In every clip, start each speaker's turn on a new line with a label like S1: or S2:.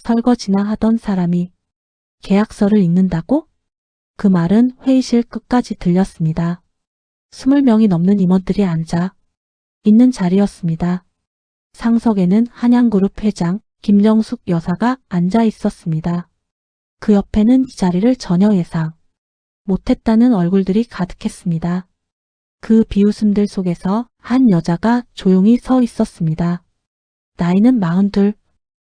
S1: 설거지나 하던 사람이 계약서를 읽는다고? 그 말은 회의실 끝까지 들렸습니다. 20명이 넘는 임원들이 앉아 있는 자리였습니다. 상석에는 한양그룹 회장 김정숙 여사가 앉아 있었습니다. 그 옆에는 이 자리를 전혀 예상 못했다는 얼굴들이 가득했습니다. 그 비웃음들 속에서 한 여자가 조용히 서 있었습니다. 나이는 42,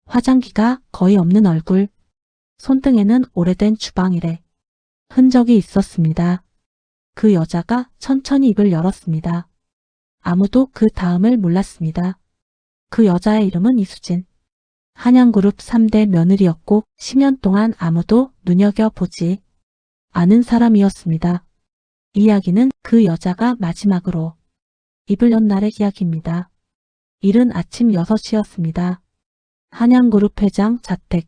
S1: 화장기가 거의 없는 얼굴, 손등에는 오래된 주방일에 흔적이 있었습니다. 그 여자가 천천히 입을 열었습니다. 아무도 그 다음을 몰랐습니다. 그 여자의 이름은 이수진. 한양그룹 3대 며느리였고 10년 동안 아무도 눈여겨보지 않은 사람이었습니다. 이 이야기는 그 여자가 마지막으로 입을 연 날의 이야기입니다. 이른 아침 6시였습니다. 한양그룹 회장 자택.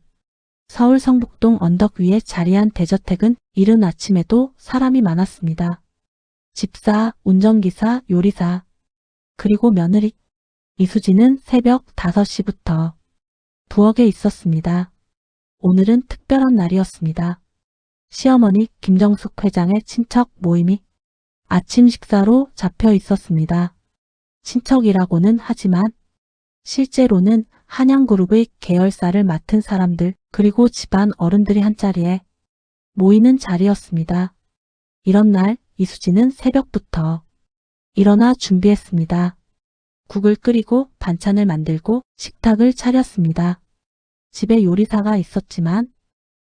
S1: 서울 성북동 언덕 위에 자리한 대저택은 이른 아침에도 사람이 많았습니다. 집사, 운전기사, 요리사, 그리고 며느리. 이수진은 새벽 5시부터 부엌에 있었습니다. 오늘은 특별한 날이었습니다. 시어머니 김정숙 회장의 친척 모임이 아침 식사로 잡혀 있었습니다. 친척이라고는 하지만 실제로는 한양그룹의 계열사를 맡은 사람들 그리고 집안 어른들이 한자리에 모이는 자리였습니다. 이런 날 이수진은 새벽부터 일어나 준비했습니다. 국을 끓이고 반찬을 만들고 식탁을 차렸습니다. 집에 요리사가 있었지만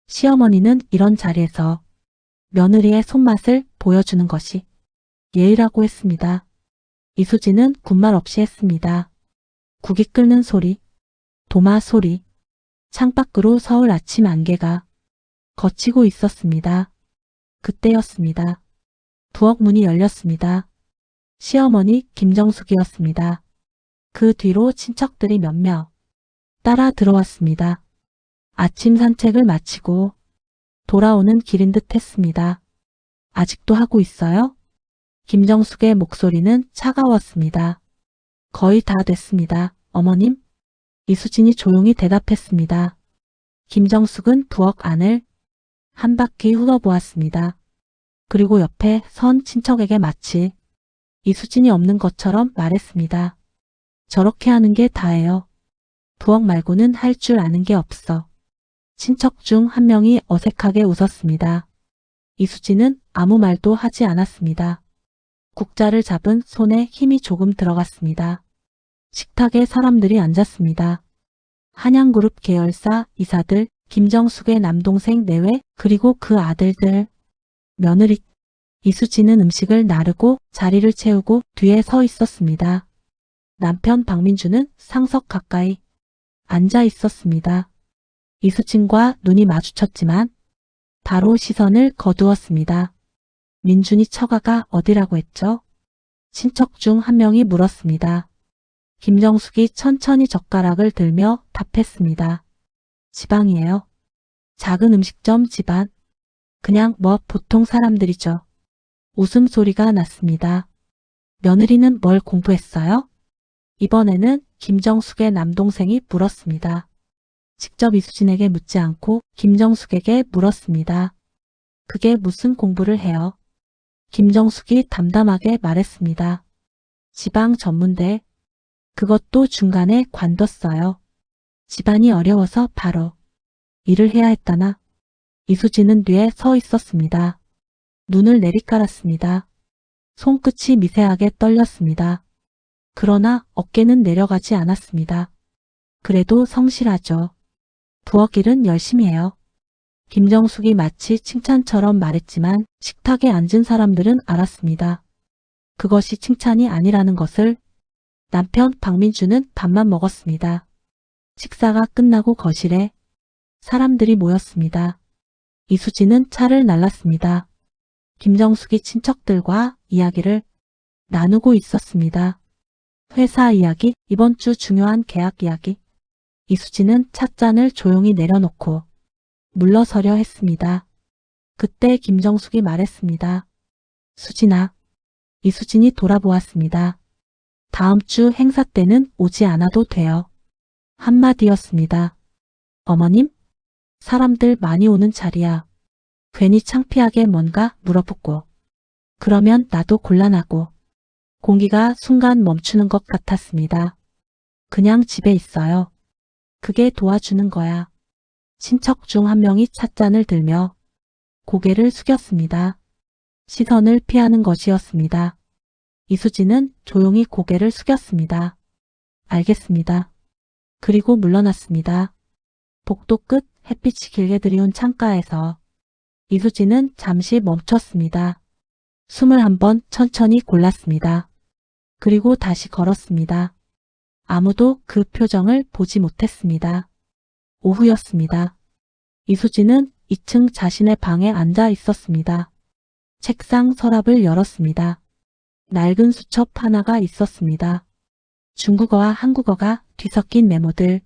S1: 시어머니는 이런 자리에서 며느리의 손맛을 보여주는 것이 예의라고 했습니다. 이수진은 군말 없이 했습니다. 국이 끓는 소리, 도마 소리, 창밖으로 서울 아침 안개가 걷히고 있었습니다. 그때였습니다. 부엌 문이 열렸습니다. 시어머니 김정숙이었습니다. 그 뒤로 친척들이 몇몇 따라 들어왔습니다. 아침 산책을 마치고 돌아오는 길인 듯 했습니다. 아직도 하고 있어요? 김정숙의 목소리는 차가웠습니다. 거의 다 됐습니다. 어머님? 이수진이 조용히 대답했습니다. 김정숙은 부엌 안을 한 바퀴 훑어보았습니다. 그리고 옆에 선 친척에게 마치 이수진이 없는 것처럼 말했습니다. 저렇게 하는 게 다예요. 부엌 말고는 할 줄 아는 게 없어. 친척 중 한 명이 어색하게 웃었습니다. 이수진은 아무 말도 하지 않았습니다. 국자를 잡은 손에 힘이 조금 들어갔습니다. 식탁에 사람들이 앉았습니다. 한양그룹 계열사 이사들, 김정숙의 남동생 내외, 그리고 그 아들들, 며느리. 이수진은 음식을 나르고 자리를 채우고 뒤에 서 있었습니다. 남편 박민주는 상석 가까이 앉아 있었습니다. 이수진과 눈이 마주쳤지만 바로 시선을 거두었습니다. 민준이 처가가 어디라고 했죠? 친척 중 한 명이 물었습니다. 김정숙이 천천히 젓가락을 들며 답했습니다. 지방이에요. 작은 음식점 집안. 그냥 뭐 보통 사람들이죠. 웃음소리가 났습니다. 며느리는 뭘 공부했어요? 이번에는 김정숙의 남동생이 물었습니다. 직접 이수진에게 묻지 않고 김정숙에게 물었습니다. 그게 무슨 공부를 해요? 김정숙이 담담하게 말했습니다. 지방 전문대. 그것도 중간에 관뒀어요. 집안이 어려워서 바로 일을 해야 했다나. 이수진은 뒤에 서 있었습니다. 눈을 내리깔았습니다. 손끝이 미세하게 떨렸습니다. 그러나 어깨는 내려가지 않았습니다. 그래도 성실하죠. 부엌 일은 열심히 해요. 김정숙이 마치 칭찬처럼 말했지만 식탁에 앉은 사람들은 알았습니다. 그것이 칭찬이 아니라는 것을. 남편 박민주는 밥만 먹었습니다. 식사가 끝나고 거실에 사람들이 모였습니다. 이수진은 차를 날랐습니다. 김정숙이 친척들과 이야기를 나누고 있었습니다. 회사 이야기, 이번 주 중요한 계약 이야기. 이수진은 찻잔을 조용히 내려놓고 물러서려 했습니다. 그때 김정숙이 말했습니다. 수진아. 이수진이 돌아보았습니다. 다음 주 행사 때는 오지 않아도 돼요. 한마디였습니다. 어머님? 사람들 많이 오는 자리야. 괜히 창피하게 뭔가 물어붙고. 그러면 나도 곤란하고. 공기가 순간 멈추는 것 같았습니다. 그냥 집에 있어요. 그게 도와주는 거야. 친척 중 한 명이 찻잔을 들며 고개를 숙였습니다. 시선을 피하는 것이었습니다. 이수지는 조용히 고개를 숙였습니다. 알겠습니다. 그리고 물러났습니다. 복도 끝 햇빛이 길게 들이운 창가에서 이수지는 잠시 멈췄습니다. 숨을 한번 천천히 골랐습니다. 그리고 다시 걸었습니다. 아무도 그 표정을 보지 못했습니다. 오후였습니다. 이수지는 2층 자신의 방에 앉아 있었습니다. 책상 서랍을 열었습니다. 낡은 수첩 하나가 있었습니다. 중국어와 한국어가 뒤섞인 메모들,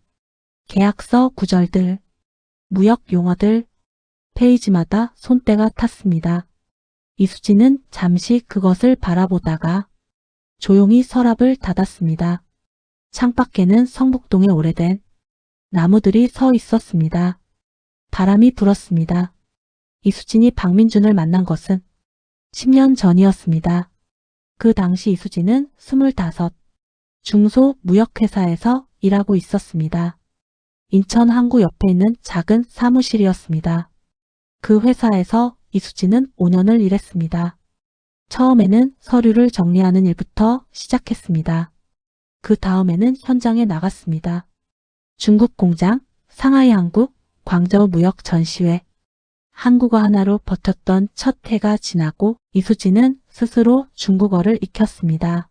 S1: 계약서 구절들, 무역 용어들, 페이지마다 손때가 탔습니다. 이수지는 잠시 그것을 바라보다가 조용히 서랍을 닫았습니다. 창밖에는 성북동의 오래된 나무들이 서 있었습니다. 바람이 불었습니다. 이수진이 박민준을 만난 것은 10년 전이었습니다. 그 당시 이수진은 25, 중소무역회사에서 일하고 있었습니다. 인천 항구 옆에 있는 작은 사무실이었습니다. 그 회사에서 이수진은 5년을 일했습니다. 처음에는 서류를 정리하는 일부터 시작했습니다. 그 다음에는 현장에 나갔습니다. 중국 공장, 상하이 항구, 광저우 무역 전시회. 한국어 하나로 버텼던 첫 해가 지나고 이수진은 스스로 중국어를 익혔습니다.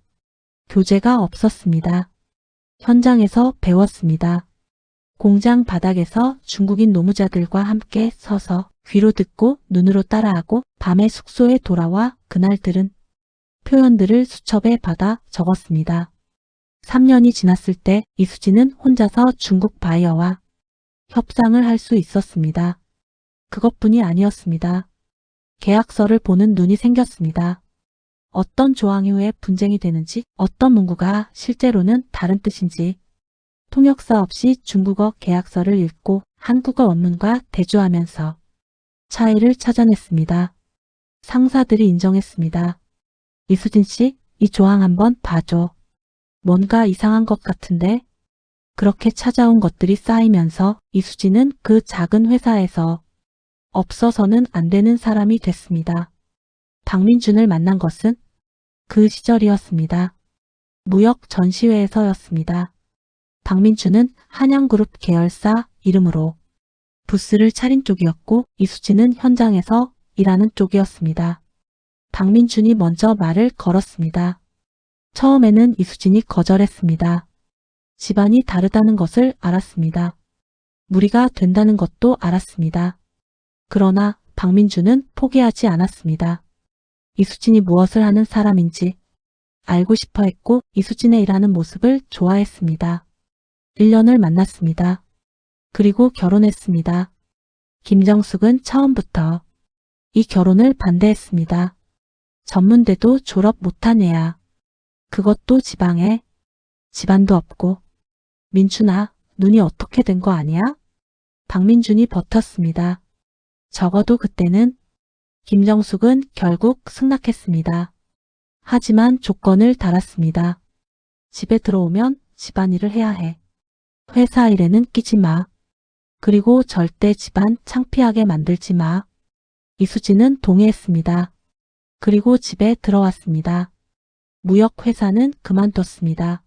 S1: 교재가 없었습니다. 현장에서 배웠습니다. 공장 바닥에서 중국인 노무자들과 함께 서서 귀로 듣고 눈으로 따라하고 밤에 숙소에 돌아와 그날 들은 표현들을 수첩에 받아 적었습니다. 3년이 지났을 때 이수진은 혼자서 중국 바이어와 협상을 할 수 있었습니다. 그것뿐이 아니었습니다. 계약서를 보는 눈이 생겼습니다. 어떤 조항이 왜 분쟁이 되는지, 어떤 문구가 실제로는 다른 뜻인지, 통역사 없이 중국어 계약서를 읽고 한국어 원문과 대조하면서 차이를 찾아냈습니다. 상사들이 인정했습니다. 이수진 씨, 이 조항 한번 봐줘. 뭔가 이상한 것 같은데? 그렇게 찾아온 것들이 쌓이면서 이수진은 그 작은 회사에서 없어서는 안 되는 사람이 됐습니다. 박민준을 만난 것은 그 시절이었습니다. 무역 전시회에서였습니다. 박민준은 한양그룹 계열사 이름으로 부스를 차린 쪽이었고 이수진은 현장에서 일하는 쪽이었습니다. 박민준이 먼저 말을 걸었습니다. 처음에는 이수진이 거절했습니다. 집안이 다르다는 것을 알았습니다. 무리가 된다는 것도 알았습니다. 그러나 박민준은 포기하지 않았습니다. 이수진이 무엇을 하는 사람인지 알고 싶어 했고 이수진의 일하는 모습을 좋아했습니다. 1년을 만났습니다. 그리고 결혼했습니다. 김정숙은 처음부터 이 결혼을 반대했습니다. 전문대도 졸업 못한 애야. 그것도 지방에 집안도 없고. 민준아, 눈이 어떻게 된 거 아니야? 박민준이 버텼습니다. 적어도 그때는. 김정숙은 결국 승낙했습니다. 하지만 조건을 달았습니다. 집에 들어오면 집안일을 해야 해. 회사 일에는 끼지 마. 그리고 절대 집안 창피하게 만들지 마. 이수진은 동의했습니다. 그리고 집에 들어왔습니다. 무역회사는 그만뒀습니다.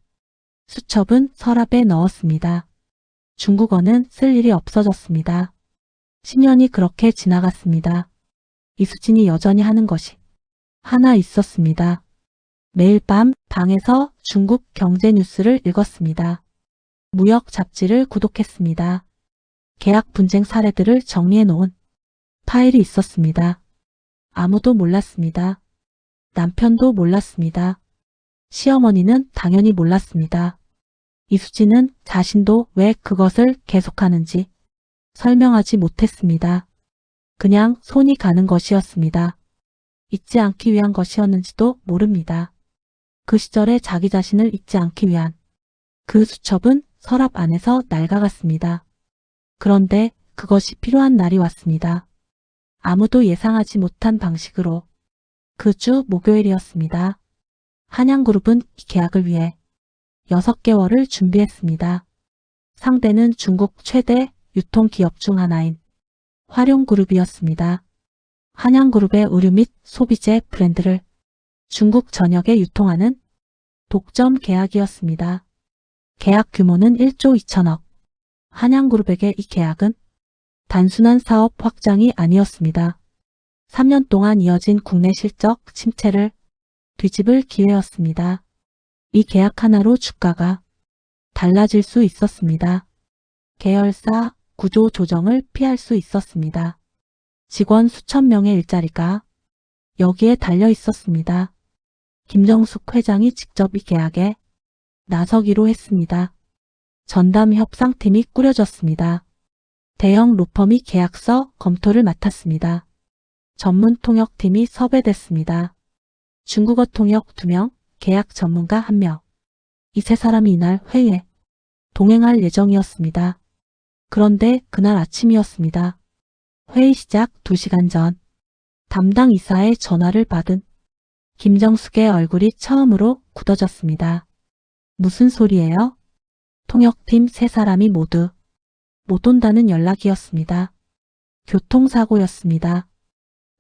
S1: 수첩은 서랍에 넣었습니다. 중국어는 쓸 일이 없어졌습니다. 10년이 그렇게 지나갔습니다. 이수진이 여전히 하는 것이 하나 있었습니다. 매일 밤 방에서 중국 경제 뉴스를 읽었습니다. 무역 잡지를 구독했습니다. 계약 분쟁 사례들을 정리해 놓은 파일이 있었습니다. 아무도 몰랐습니다. 남편도 몰랐습니다. 시어머니는 당연히 몰랐습니다. 이수진은 자신도 왜 그것을 계속하는지 설명하지 못했습니다. 그냥 손이 가는 것이었습니다. 잊지 않기 위한 것이었는지도 모릅니다. 그 시절에 자기 자신을 잊지 않기 위한 그 수첩은 서랍 안에서 낡아갔습니다. 그런데 그것이 필요한 날이 왔습니다. 아무도 예상하지 못한 방식으로. 그 주 목요일이었습니다. 한양그룹은 이 계약을 위해 6개월을 준비했습니다. 상대는 중국 최대 유통기업 중 하나인 화룡그룹이었습니다. 한양그룹의 의류 및 소비재 브랜드를 중국 전역에 유통하는 독점 계약이었습니다. 계약 규모는 1조 2천억. 한양그룹에게 이 계약은 단순한 사업 확장이 아니었습니다. 3년 동안 이어진 국내 실적 침체를 뒤집을 기회였습니다. 이 계약 하나로 주가가 달라질 수 있었습니다. 계열사 구조 조정을 피할 수 있었습니다. 직원 수천 명의 일자리가 여기에 달려 있었습니다. 김정숙 회장이 직접 이 계약에 나서기로 했습니다. 전담 협상팀이 꾸려졌습니다. 대형 로펌이 계약서 검토를 맡았습니다. 전문 통역팀이 섭외됐습니다. 중국어 통역 2명, 계약 전문가 1명. 이 세 사람이 이날 회의에 동행할 예정이었습니다. 그런데 그날 아침이었습니다. 회의 시작 2시간 전 담당 이사의 전화를 받은 김정숙의 얼굴이 처음으로 굳어졌습니다. 무슨 소리예요? 통역팀 3사람이 모두 못 온다는 연락이었습니다. 교통사고였습니다.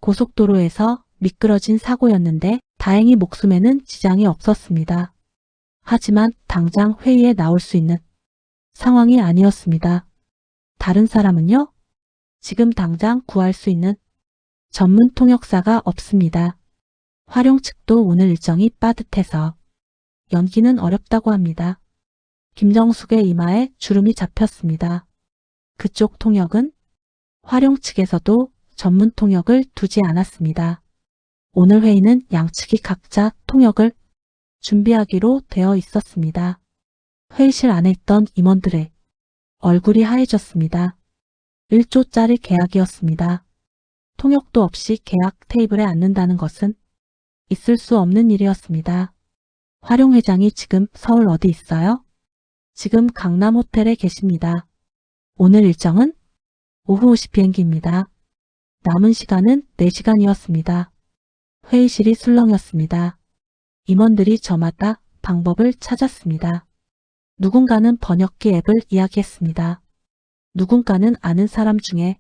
S1: 고속도로에서 미끄러진 사고였는데 다행히 목숨에는 지장이 없었습니다. 하지만 당장 회의에 나올 수 있는 상황이 아니었습니다. 다른 사람은요? 지금 당장 구할 수 있는 전문 통역사가 없습니다. 화룡 측도 오늘 일정이 빠듯해서 연기는 어렵다고 합니다. 김정숙의 이마에 주름이 잡혔습니다. 그쪽 통역은 화룡 측에서도 전문 통역을 두지 않았습니다. 오늘 회의는 양측이 각자 통역을 준비하기로 되어 있었습니다. 회의실 안에 있던 임원들의 얼굴이 하얘졌습니다. 1조짜리 계약이었습니다. 통역도 없이 계약 테이블에 앉는다는 것은 있을 수 없는 일이었습니다. 화룡 회장이 지금 서울 어디 있어요? 지금 강남 호텔에 계십니다. 오늘 일정은 오후 5시 비행기입니다. 남은 시간은 4시간이었습니다. 회의실이 술렁였습니다. 임원들이 저마다 방법을 찾았습니다. 누군가는 번역기 앱을 이야기했습니다. 누군가는 아는 사람 중에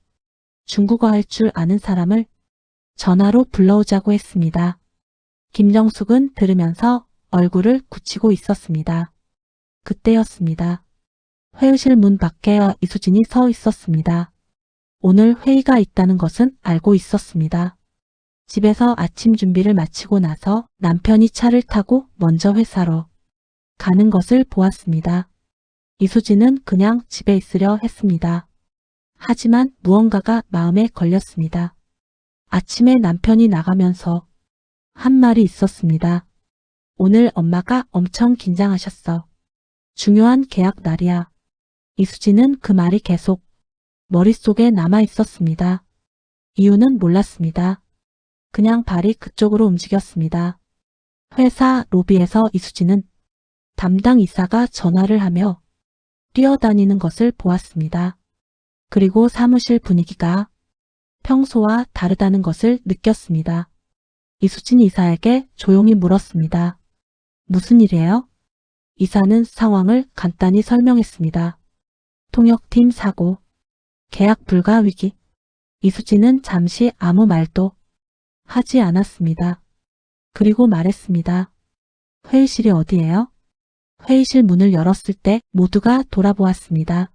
S1: 중국어 할 줄 아는 사람을 전화로 불러오자고 했습니다. 김정숙은 들으면서 얼굴을 굳히고 있었습니다. 그때였습니다. 회의실 문 밖에 이수진이 서 있었습니다. 오늘 회의가 있다는 것은 알고 있었습니다. 집에서 아침 준비를 마치고 나서 남편이 차를 타고 먼저 회사로 가는 것을 보았습니다. 이수진은 그냥 집에 있으려 했습니다. 하지만 무언가가 마음에 걸렸습니다. 아침에 남편이 나가면서 한 말이 있었습니다. 오늘 엄마가 엄청 긴장하셨어. 중요한 계약 날이야. 이수진은 그 말이 계속 머릿속에 남아 있었습니다. 이유는 몰랐습니다. 그냥 발이 그쪽으로 움직였습니다. 회사 로비에서 이수진은 담당 이사가 전화를 하며 뛰어다니는 것을 보았습니다. 그리고 사무실 분위기가 평소와 다르다는 것을 느꼈습니다. 이수진 이사에게 조용히 물었습니다. 무슨 일이에요? 이사는 상황을 간단히 설명했습니다. 통역팀 사고, 계약 불가 위기. 이수진은 잠시 아무 말도 하지 않았습니다. 그리고 말했습니다. 회의실이 어디예요? 회의실 문을 열었을 때 모두가 돌아보았습니다.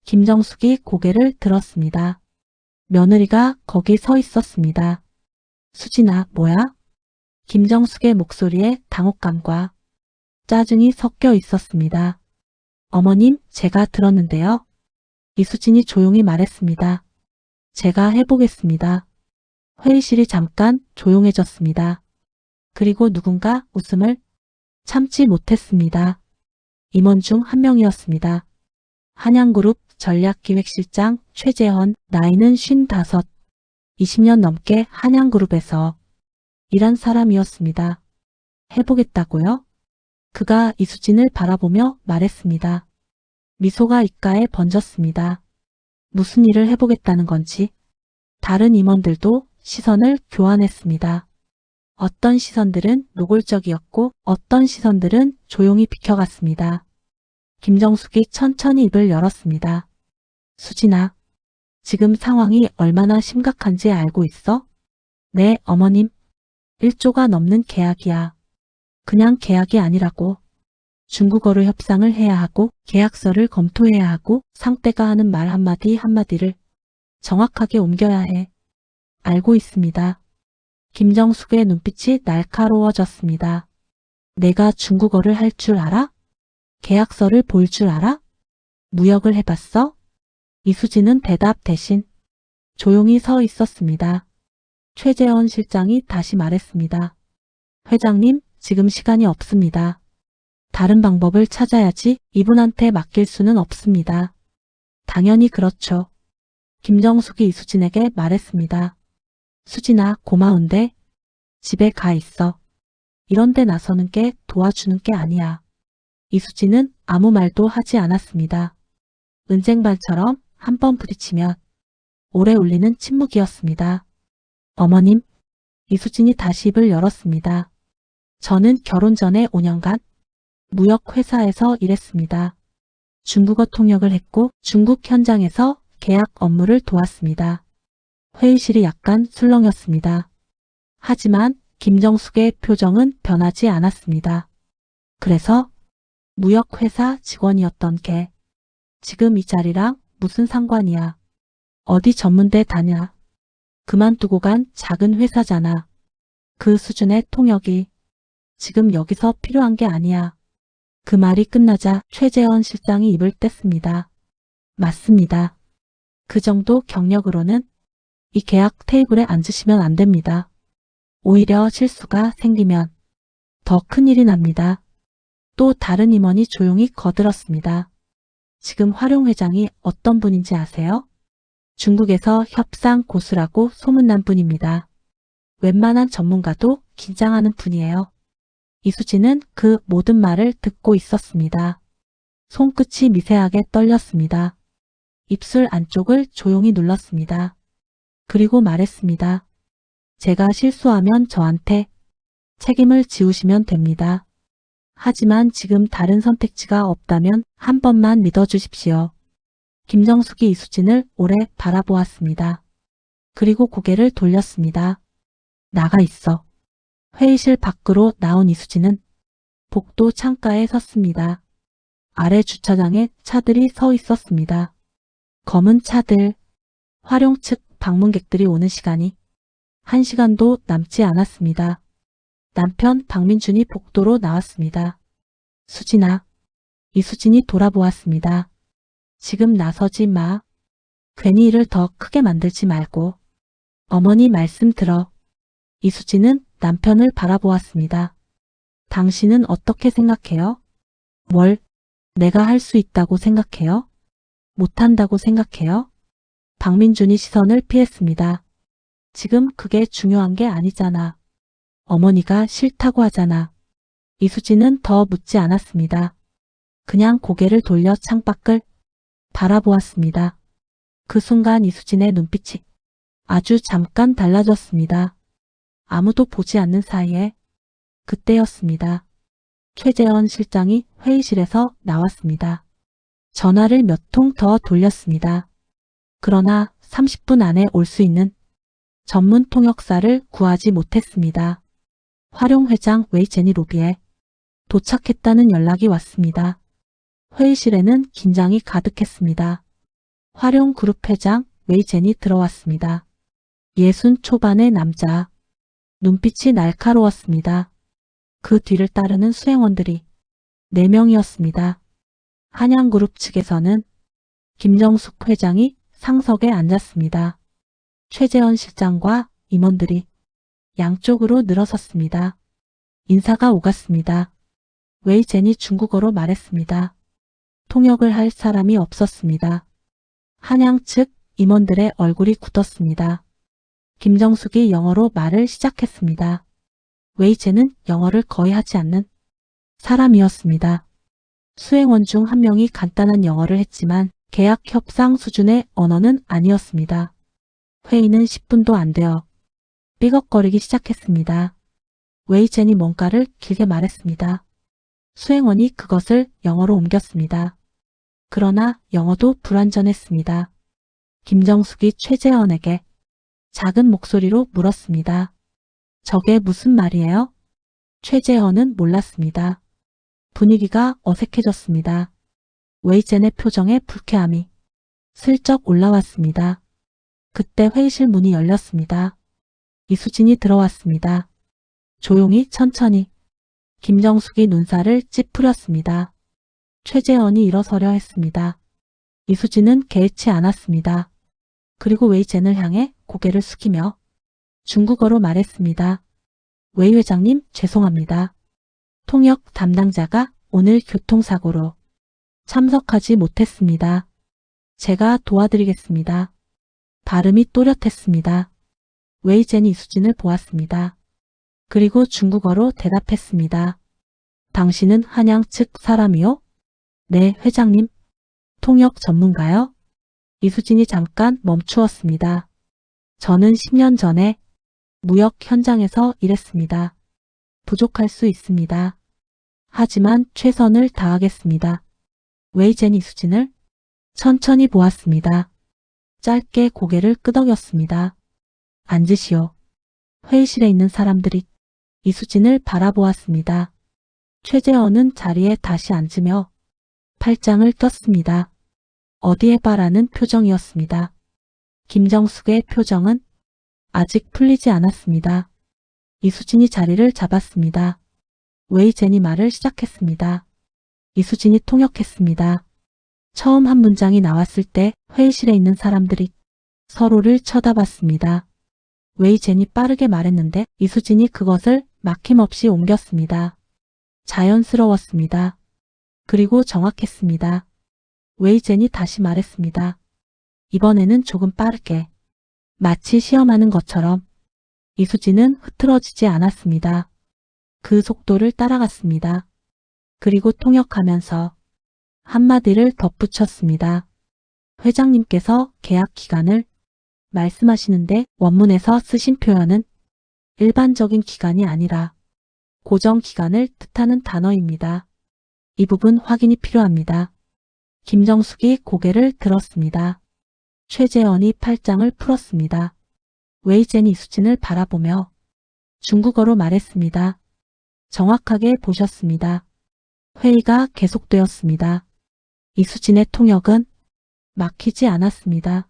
S1: 김정숙이 고개를 들었습니다. 며느리가 거기 서 있었습니다. 수진아, 뭐야? 김정숙의 목소리에 당혹감과 짜증이 섞여 있었습니다. 어머님, 제가 들었는데요. 이수진이 조용히 말했습니다. 제가 해보겠습니다. 회의실이 잠깐 조용해졌습니다. 그리고 누군가 웃음을 참지 못했습니다. 임원 중 한 명이었습니다. 한양그룹 전략기획실장 최재헌, 나이는 55, 20년 넘게 한양그룹에서 일한 사람이었습니다. 해보겠다고요? 그가 이수진을 바라보며 말했습니다. 미소가 입가에 번졌습니다. 무슨 일을 해보겠다는 건지. 다른 임원들도 시선을 교환했습니다. 어떤 시선들은 노골적이었고 어떤 시선들은 조용히 비켜갔습니다. 김정숙이 천천히 입을 열었습니다. 수진아, 지금 상황이 얼마나 심각한지 알고 있어? 네, 어머님. 1조가 넘는 계약이야. 그냥 계약이 아니라고. 중국어로 협상을 해야 하고 계약서를 검토해야 하고 상대가 하는 말 한마디 한마디를 정확하게 옮겨야 해. 알고 있습니다. 김정숙의 눈빛이 날카로워졌습니다. 내가 중국어를 할 줄 알아? 계약서를 볼 줄 알아? 무역을 해봤어? 이수진은 대답 대신 조용히 서 있었습니다. 최재원 실장이 다시 말했습니다. 회장님, 지금 시간이 없습니다. 다른 방법을 찾아야지 이분한테 맡길 수는 없습니다. 당연히 그렇죠. 김정숙이 이수진에게 말했습니다. 수진아, 고마운데 집에 가 있어. 이런 데 나서는 게 도와주는 게 아니야. 이수진은 아무 말도 하지 않았습니다. 은쟁반처럼 한 번 부딪히면 오래 울리는 침묵이었습니다. 어머님, 이수진이 다시 입을 열었습니다. 저는 결혼 전에 5년간 무역회사에서 일했습니다. 중국어 통역을 했고 중국 현장에서 계약 업무를 도왔습니다. 회의실이 약간 술렁였습니다. 하지만 김정숙의 표정은 변하지 않았습니다. 그래서 무역회사 직원이었던 걔. 지금 이 자리랑 무슨 상관이야. 어디 전문대 다냐. 그만두고 간 작은 회사잖아. 그 수준의 통역이 지금 여기서 필요한 게 아니야. 그 말이 끝나자 최재원 실장이 입을 뗐습니다. 맞습니다. 그 정도 경력으로는 이 계약 테이블에 앉으시면 안 됩니다. 오히려 실수가 생기면 더 큰일이 납니다. 또 다른 임원이 조용히 거들었습니다. 지금 화룡 회장이 어떤 분인지 아세요? 중국에서 협상 고수라고 소문난 분입니다. 웬만한 전문가도 긴장하는 분이에요. 이수진은 그 모든 말을 듣고 있었습니다. 손끝이 미세하게 떨렸습니다. 입술 안쪽을 조용히 눌렀습니다. 그리고 말했습니다. 제가 실수하면 저한테 책임을 지우시면 됩니다. 하지만 지금 다른 선택지가 없다면 한 번만 믿어주십시오. 김정숙이 이수진을 오래 바라보았습니다. 그리고 고개를 돌렸습니다. 나가 있어. 회의실 밖으로 나온 이수진은 복도 창가에 섰습니다. 아래 주차장에 차들이 서 있었습니다. 검은 차들, 화룡 측 방문객들이 오는 시간이 1시간도 남지 않았습니다. 남편 박민준이 복도로 나왔습니다. 수진아. 이수진이 돌아보았습니다. 지금 나서지 마. 괜히 일을 더 크게 만들지 말고. 어머니 말씀 들어. 이수진은 남편을 바라보았습니다. 당신은 어떻게 생각해요? 뭘 내가 할 수 있다고 생각해요? 못한다고 생각해요? 박민준이 시선을 피했습니다. 지금 그게 중요한 게 아니잖아. 어머니가 싫다고 하잖아. 이수진은 더 묻지 않았습니다. 그냥 고개를 돌려 창밖을 바라보았습니다. 그 순간 이수진의 눈빛이 아주 잠깐 달라졌습니다. 아무도 보지 않는 사이에 그때였습니다. 최재원 실장이 회의실에서 나왔습니다. 전화를 몇 통 더 돌렸습니다. 그러나 30분 안에 올 수 있는 전문 통역사를 구하지 못했습니다. 화룡 회장 웨이제니 로비에 도착했다는 연락이 왔습니다. 회의실에는 긴장이 가득했습니다. 화룡 그룹 회장 웨이제니 들어왔습니다. 60 초반의 남자. 눈빛이 날카로웠습니다. 그 뒤를 따르는 수행원들이 4명이었습니다. 한양그룹 측에서는 김정숙 회장이 상석에 앉았습니다. 최재원 실장과 임원들이 양쪽으로 늘어섰습니다. 인사가 오갔습니다. 웨이젠이 중국어로 말했습니다. 통역을 할 사람이 없었습니다. 한양 측 임원들의 얼굴이 굳었습니다. 김정숙이 영어로 말을 시작했습니다. 웨이젠은 영어를 거의 하지 않는 사람이었습니다. 수행원 중 한 명이 간단한 영어를 했지만 계약 협상 수준의 언어는 아니었습니다. 회의는 10분도 안 되어 삐걱거리기 시작했습니다. 웨이젠이 뭔가를 길게 말했습니다. 수행원이 그것을 영어로 옮겼습니다. 그러나 영어도 불완전했습니다. 김정숙이 최재헌에게 작은 목소리로 물었습니다. 저게 무슨 말이에요? 최재헌은 몰랐습니다. 분위기가 어색해졌습니다. 웨이젠의 표정에 불쾌함이 슬쩍 올라왔습니다. 그때 회의실 문이 열렸습니다. 이수진이 들어왔습니다. 조용히 천천히. 김정숙이 눈살을 찌푸렸습니다. 최재헌이 일어서려 했습니다. 이수진은 개의치 않았습니다. 그리고 웨이젠을 향해 고개를 숙이며 중국어로 말했습니다. 웨이 회장님 죄송합니다. 통역 담당자가 오늘 교통사고로 참석하지 못했습니다. 제가 도와드리겠습니다. 발음이 또렷했습니다. 웨이젠이 이수진을 보았습니다. 그리고 중국어로 대답했습니다. 당신은 한양 측 사람이요? 네, 회장님. 통역 전문가요? 이수진이 잠깐 멈추었습니다. 저는 10년 전에 무역 현장에서 일했습니다. 부족할 수 있습니다. 하지만 최선을 다하겠습니다. 웨이젠이 이수진을 천천히 보았습니다. 짧게 고개를 끄덕였습니다. 앉으시오. 회의실에 있는 사람들이 이수진을 바라보았습니다. 최재헌은 자리에 다시 앉으며 팔짱을 꼈습니다. 어디에 봐라는 표정이었습니다. 김정숙의 표정은 아직 풀리지 않았습니다. 이수진이 자리를 잡았습니다. 웨이젠이 말을 시작했습니다. 이수진이 통역했습니다. 처음 한 문장이 나왔을 때 회의실에 있는 사람들이 서로를 쳐다봤습니다. 웨이젠이 빠르게 말했는데 이수진이 그것을 막힘없이 옮겼습니다. 자연스러웠습니다. 그리고 정확했습니다. 웨이젠이 다시 말했습니다. 이번에는 조금 빠르게. 마치 시험하는 것처럼. 이수진은 흐트러지지 않았습니다. 그 속도를 따라갔습니다. 그리고 통역하면서 한마디를 덧붙였습니다. 회장님께서 계약 기간을 말씀하시는데 원문에서 쓰신 표현은 일반적인 기간이 아니라 고정 기간을 뜻하는 단어입니다. 이 부분 확인이 필요합니다. 김정숙이 고개를 들었습니다. 최재헌이 팔짱을 풀었습니다. 웨이젠이 이수진을 바라보며 중국어로 말했습니다. 정확하게 보셨습니다. 회의가 계속되었습니다. 이수진의 통역은 막히지 않았습니다.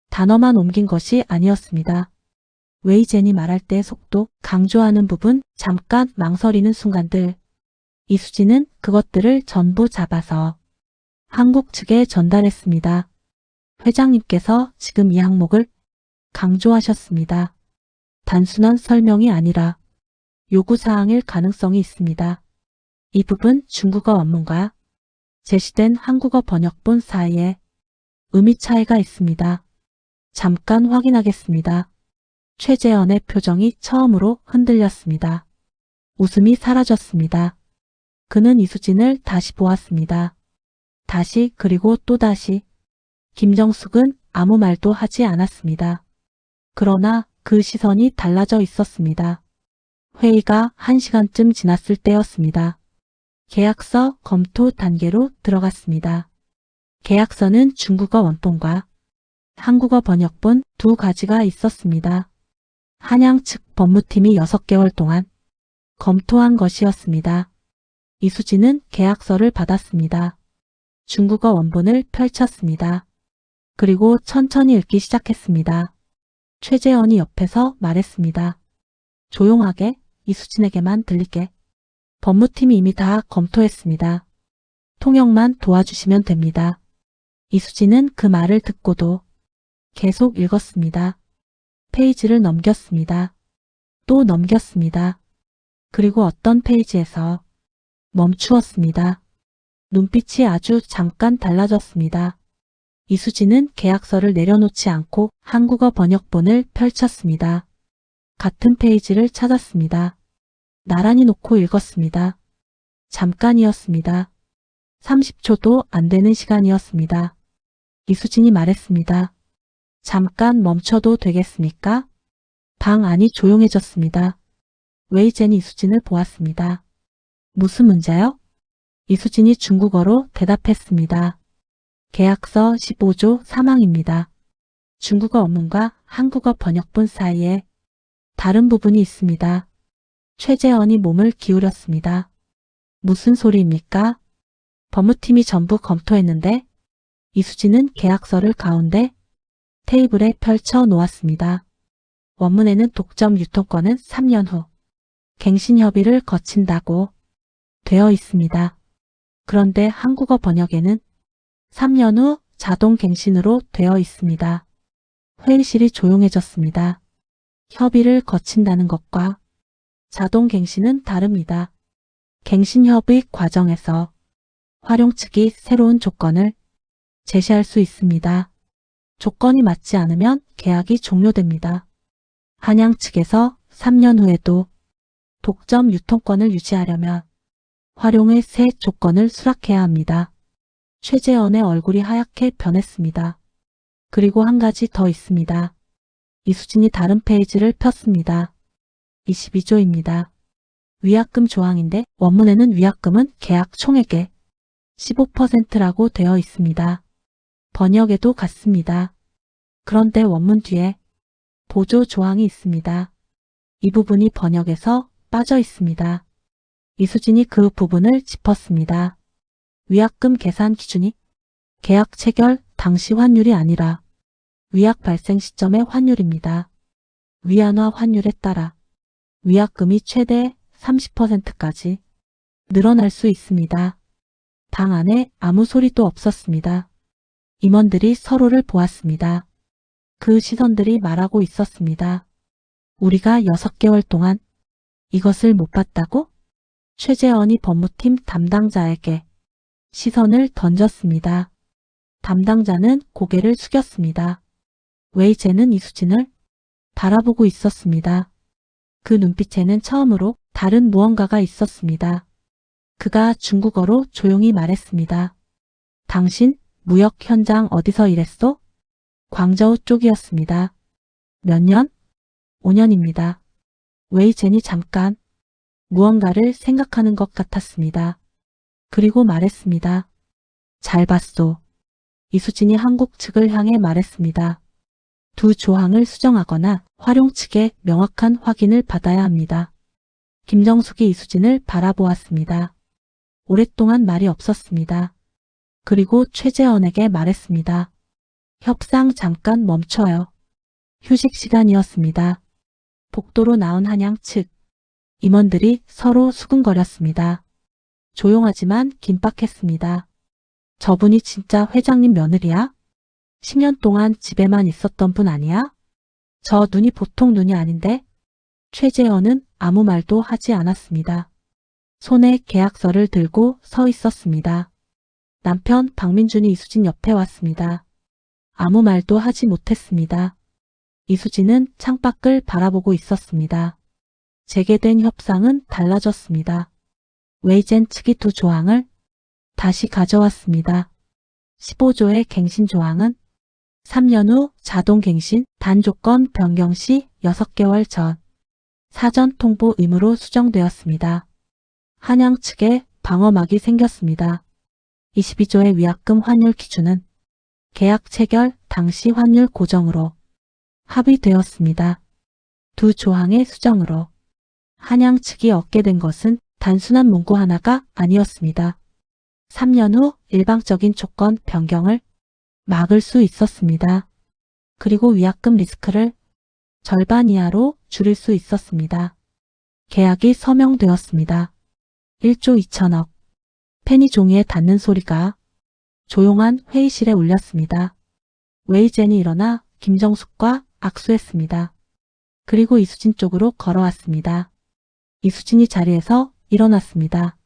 S1: 단어만 옮긴 것이 아니었습니다. 웨이젠이 말할 때 속도, 강조하는 부분, 잠깐 망설이는 순간들. 이수진은 그것들을 전부 잡아서 한국 측에 전달했습니다. 회장님께서 지금 이 항목을 강조하셨습니다. 단순한 설명이 아니라 요구사항일 가능성이 있습니다. 이 부분 중국어 원문과 제시된 한국어 번역본 사이에 의미 차이가 있습니다. 잠깐 확인하겠습니다. 최재헌의 표정이 처음으로 흔들렸습니다. 웃음이 사라졌습니다. 그는 이수진을 다시 보았습니다. 다시 그리고 또다시. 김정숙은 아무 말도 하지 않았습니다. 그러나 그 시선이 달라져 있었습니다. 회의가 1시간쯤 지났을 때였습니다. 계약서 검토 단계로 들어갔습니다. 계약서는 중국어 원본과 한국어 번역본 두 가지가 있었습니다. 한양 측 법무팀이 6개월 동안 검토한 것이었습니다. 이수진은 계약서를 받았습니다. 중국어 원본을 펼쳤습니다. 그리고 천천히 읽기 시작했습니다. 최재헌이 옆에서 말했습니다. 조용하게 이수진에게만 들리게. 법무팀이 이미 다 검토했습니다. 통역만 도와주시면 됩니다. 이수진은 그 말을 듣고도 계속 읽었습니다. 페이지를 넘겼습니다. 또 넘겼습니다. 그리고 어떤 페이지에서 멈추었습니다. 눈빛이 아주 잠깐 달라졌습니다. 이수진은 계약서를 내려놓지 않고 한국어 번역본을 펼쳤습니다. 같은 페이지를 찾았습니다. 나란히 놓고 읽었습니다. 잠깐이었습니다. 30초도 안 되는 시간이었습니다. 이수진이 말했습니다. 잠깐 멈춰도 되겠습니까? 방 안이 조용해졌습니다. 웨이젠이 이수진을 보았습니다. 무슨 문제요? 이수진이 중국어로 대답했습니다. 계약서 15조 3항입니다. 중국어 원문과 한국어 번역본 사이에 다른 부분이 있습니다. 최재원이 몸을 기울였습니다. 무슨 소리입니까? 법무팀이 전부 검토했는데 이수진은 계약서를 가운데 테이블에 펼쳐 놓았습니다. 원문에는 독점 유통권은 3년 후 갱신 협의를 거친다고 되어 있습니다. 그런데 한국어 번역에는 3년 후 자동 갱신으로 되어 있습니다. 회의실이 조용해졌습니다. 협의를 거친다는 것과 자동 갱신은 다릅니다. 갱신 협의 과정에서 활용 측이 새로운 조건을 제시할 수 있습니다. 조건이 맞지 않으면 계약이 종료됩니다. 한양 측에서 3년 후에도 독점 유통권을 유지하려면 활용의 새 조건을 수락해야 합니다. 최재원의 얼굴이 하얗게 변했습니다. 그리고 한 가지 더 있습니다. 이수진이 다른 페이지를 폈습니다. 22조입니다. 위약금 조항인데 원문에는 위약금은 계약 총액의 15%라고 되어 있습니다. 번역에도 같습니다. 그런데 원문 뒤에 보조 조항이 있습니다. 이 부분이 번역에서 빠져 있습니다. 이수진이 그 부분을 짚었습니다. 위약금 계산 기준이 계약 체결 당시 환율이 아니라 위약 발생 시점의 환율입니다. 위안화 환율에 따라 위약금이 최대 30%까지 늘어날 수 있습니다. 방 안에 아무 소리도 없었습니다. 임원들이 서로를 보았습니다. 그 시선들이 말하고 있었습니다. 우리가 6개월 동안 이것을 못 봤다고? 최재원이 법무팀 담당자에게 시선을 던졌습니다. 담당자는 고개를 숙였습니다. 웨이젠은 이수진을 바라보고 있었습니다. 그 눈빛에는 처음으로 다른 무언가가 있었습니다. 그가 중국어로 조용히 말했습니다. 당신 무역 현장 어디서 일했소? 광저우 쪽이었습니다. 몇 년? 5년입니다. 웨이젠이 잠깐 무언가를 생각하는 것 같았습니다. 그리고 말했습니다. 잘 봤소. 이수진이 한국 측을 향해 말했습니다. 두 조항을 수정하거나 활용 측의 명확한 확인을 받아야 합니다. 김정숙이 이수진을 바라보았습니다. 오랫동안 말이 없었습니다. 그리고 최재원에게 말했습니다. 협상 잠깐 멈춰요. 휴식 시간이었습니다. 복도로 나온 한양 측 임원들이 서로 수근거렸습니다. 조용하지만 긴박했습니다. 저분이 진짜 회장님 며느리야? 10년 동안 집에만 있었던 분 아니야? 저 눈이 보통 눈이 아닌데? 최재원은 아무 말도 하지 않았습니다. 손에 계약서를 들고 서 있었습니다. 남편 박민준이 이수진 옆에 왔습니다. 아무 말도 하지 못했습니다. 이수진은 창밖을 바라보고 있었습니다. 재개된 협상은 달라졌습니다. 웨이젠 측이 두 조항을 다시 가져왔습니다. 15조의 갱신 조항은 3년 후 자동 갱신 단조건 변경 시 6개월 전 사전 통보 의무로 수정되었습니다. 한양 측에 방어막이 생겼습니다. 22조의 위약금 환율 기준은 계약 체결 당시 환율 고정으로 합의되었습니다. 두 조항의 수정으로 한양 측이 얻게 된 것은 단순한 문구 하나가 아니었습니다. 3년 후 일방적인 조건 변경을 막을 수 있었습니다. 그리고 위약금 리스크를 절반 이하로 줄일 수 있었습니다. 계약이 서명되었습니다. 1조 2천억. 펜이 종이에 닿는 소리가 조용한 회의실에 울렸습니다. 웨이젠이 일어나 김정숙과 악수했습니다. 그리고 이수진 쪽으로 걸어왔습니다. 이수진이 자리에서 일어났습니다.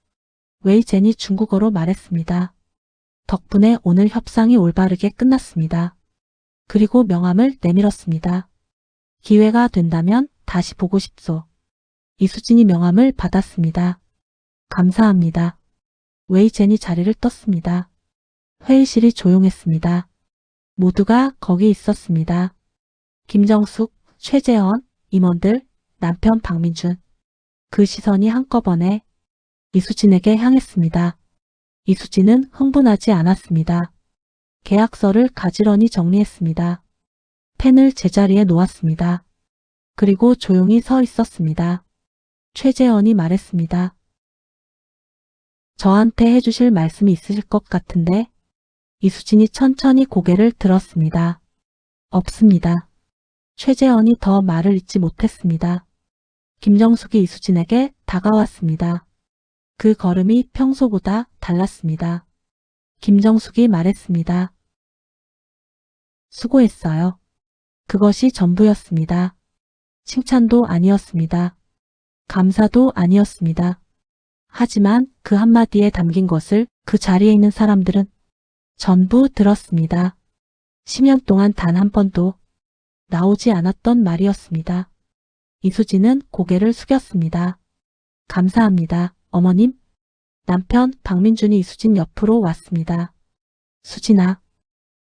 S1: 웨이젠이 중국어로 말했습니다. 덕분에 오늘 협상이 올바르게 끝났습니다. 그리고 명함을 내밀었습니다. 기회가 된다면 다시 보고 싶소. 이수진이 명함을 받았습니다. 감사합니다. 웨이젠이 자리를 떴습니다. 회의실이 조용했습니다. 모두가 거기 있었습니다. 김정숙, 최재원, 임원들, 남편 박민준. 그 시선이 한꺼번에 이수진에게 향했습니다. 이수진은 흥분하지 않았습니다. 계약서를 가지런히 정리했습니다. 펜을 제자리에 놓았습니다. 그리고 조용히 서 있었습니다. 최재원이 말했습니다. 저한테 해주실 말씀이 있으실 것 같은데. 이수진이 천천히 고개를 들었습니다. 없습니다. 최재원이 더 말을 잇지 못했습니다. 김정숙이 이수진에게 다가왔습니다. 그 걸음이 평소보다 달랐습니다. 김정숙이 말했습니다. 수고했어요. 그것이 전부였습니다. 칭찬도 아니었습니다. 감사도 아니었습니다. 하지만 그 한마디에 담긴 것을 그 자리에 있는 사람들은 전부 들었습니다. 10년 동안 단 한 번도 나오지 않았던 말이었습니다. 이수진은 고개를 숙였습니다. 감사합니다, 어머님. 남편 박민준이 이수진 옆으로 왔습니다. 수진아.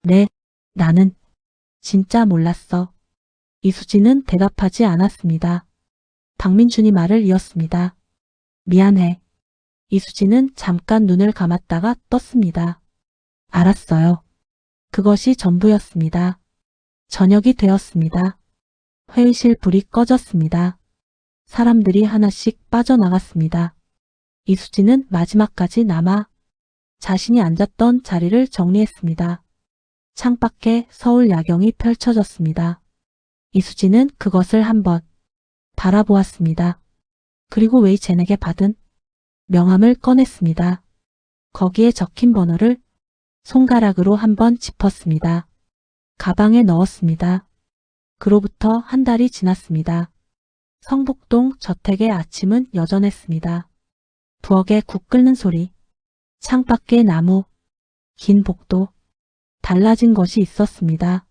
S1: 네, 나는 진짜 몰랐어. 이수진은 대답하지 않았습니다. 박민준이 말을 이었습니다. 미안해. 이수진은 잠깐 눈을 감았다가 떴습니다. 알았어요. 그것이 전부였습니다. 저녁이 되었습니다. 회의실 불이 꺼졌습니다. 사람들이 하나씩 빠져나갔습니다. 이수진은 마지막까지 남아 자신이 앉았던 자리를 정리했습니다. 창밖에 서울 야경이 펼쳐졌습니다. 이수진은 그것을 한번 바라보았습니다. 그리고 웨이젠에게 받은 명함을 꺼냈습니다. 거기에 적힌 번호를 손가락으로 한번 짚었습니다. 가방에 넣었습니다. 그로부터 한 달이 지났습니다. 성북동 저택의 아침은 여전했습니다. 부엌에 국 끓는 소리, 창밖의 나무, 긴 복도, 달라진 것이 있었습니다.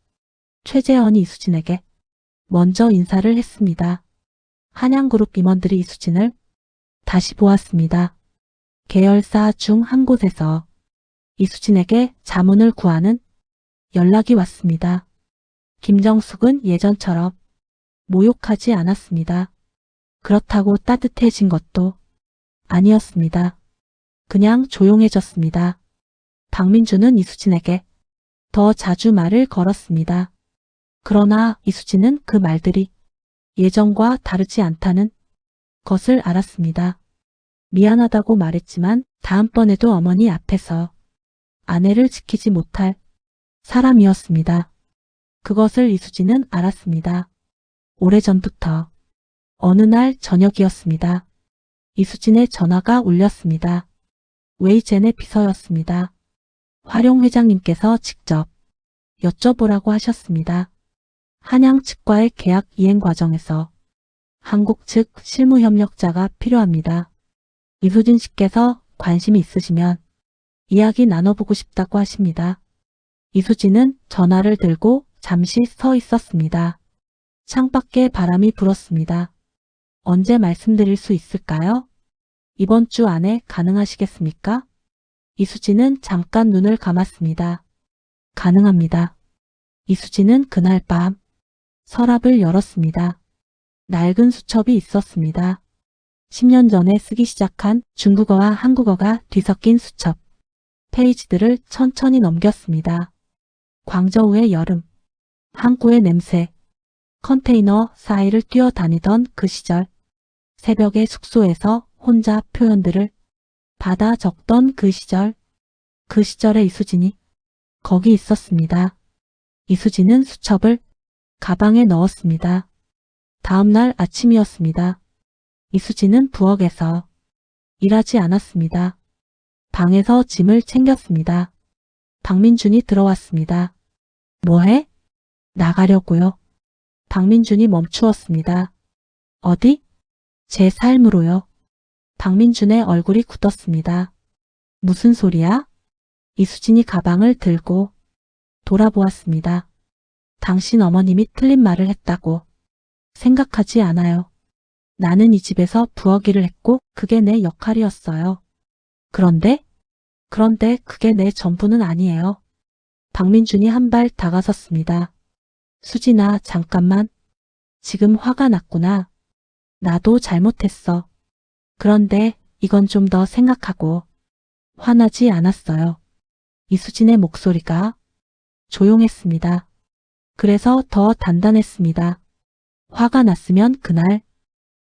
S1: 최재원이 이수진에게 먼저 인사를 했습니다. 한양그룹 임원들이 이수진을 다시 보았습니다. 계열사 중 한 곳에서 이수진에게 자문을 구하는 연락이 왔습니다. 김정숙은 예전처럼 모욕하지 않았습니다. 그렇다고 따뜻해진 것도 아니었습니다. 그냥 조용해졌습니다. 박민준은 이수진에게 더 자주 말을 걸었습니다. 그러나 이수진은 그 말들이 예전과 다르지 않다는 것을 알았습니다. 미안하다고 말했지만 다음번에도 어머니 앞에서 아내를 지키지 못할 사람이었습니다. 그것을 이수진은 알았습니다. 오래전부터 어느 날 저녁이었습니다. 이수진의 전화가 울렸습니다. 웨이젠의 비서였습니다. 화룡 회장님께서 직접 여쭤보라고 하셨습니다. 한양 측과의 계약 이행 과정에서 한국 측 실무협력자가 필요합니다. 이수진 씨께서 관심이 있으시면 이야기 나눠보고 싶다고 하십니다. 이수진은 전화를 들고 잠시 서 있었습니다. 창밖에 바람이 불었습니다. 언제 말씀드릴 수 있을까요? 이번 주 안에 가능하시겠습니까? 이수진은 잠깐 눈을 감았습니다. 가능합니다. 이수진은 그날 밤 서랍을 열었습니다. 낡은 수첩이 있었습니다. 10년 전에 쓰기 시작한 중국어와 한국어가 뒤섞인 수첩. 페이지들을 천천히 넘겼습니다. 광저우의 여름, 항구의 냄새, 컨테이너 사이를 뛰어다니던 그 시절, 새벽에 숙소에서 혼자 표현들을 받아 적던 그 시절의 이수진이 거기 있었습니다. 이수진은 수첩을 가방에 넣었습니다. 다음 날 아침이었습니다. 이수진은 부엌에서 일하지 않았습니다. 방에서 짐을 챙겼습니다. 박민준이 들어왔습니다. 뭐해? 나가려고요. 박민준이 멈추었습니다. 어디? 제 삶으로요. 박민준의 얼굴이 굳었습니다. 무슨 소리야? 이수진이 가방을 들고 돌아보았습니다. 당신 어머님이 틀린 말을 했다고 생각하지 않아요. 나는 이 집에서 부엌 일을 했고 그게 내 역할이었어요. 그런데 그게 내 전부는 아니에요. 박민준이 한 발 다가섰습니다. 수진아, 잠깐만. 지금 화가 났구나. 나도 잘못했어. 그런데 이건 좀 더 생각하고. 화나지 않았어요. 이수진의 목소리가 조용했습니다. 그래서 더 단단했습니다. 화가 났으면 그날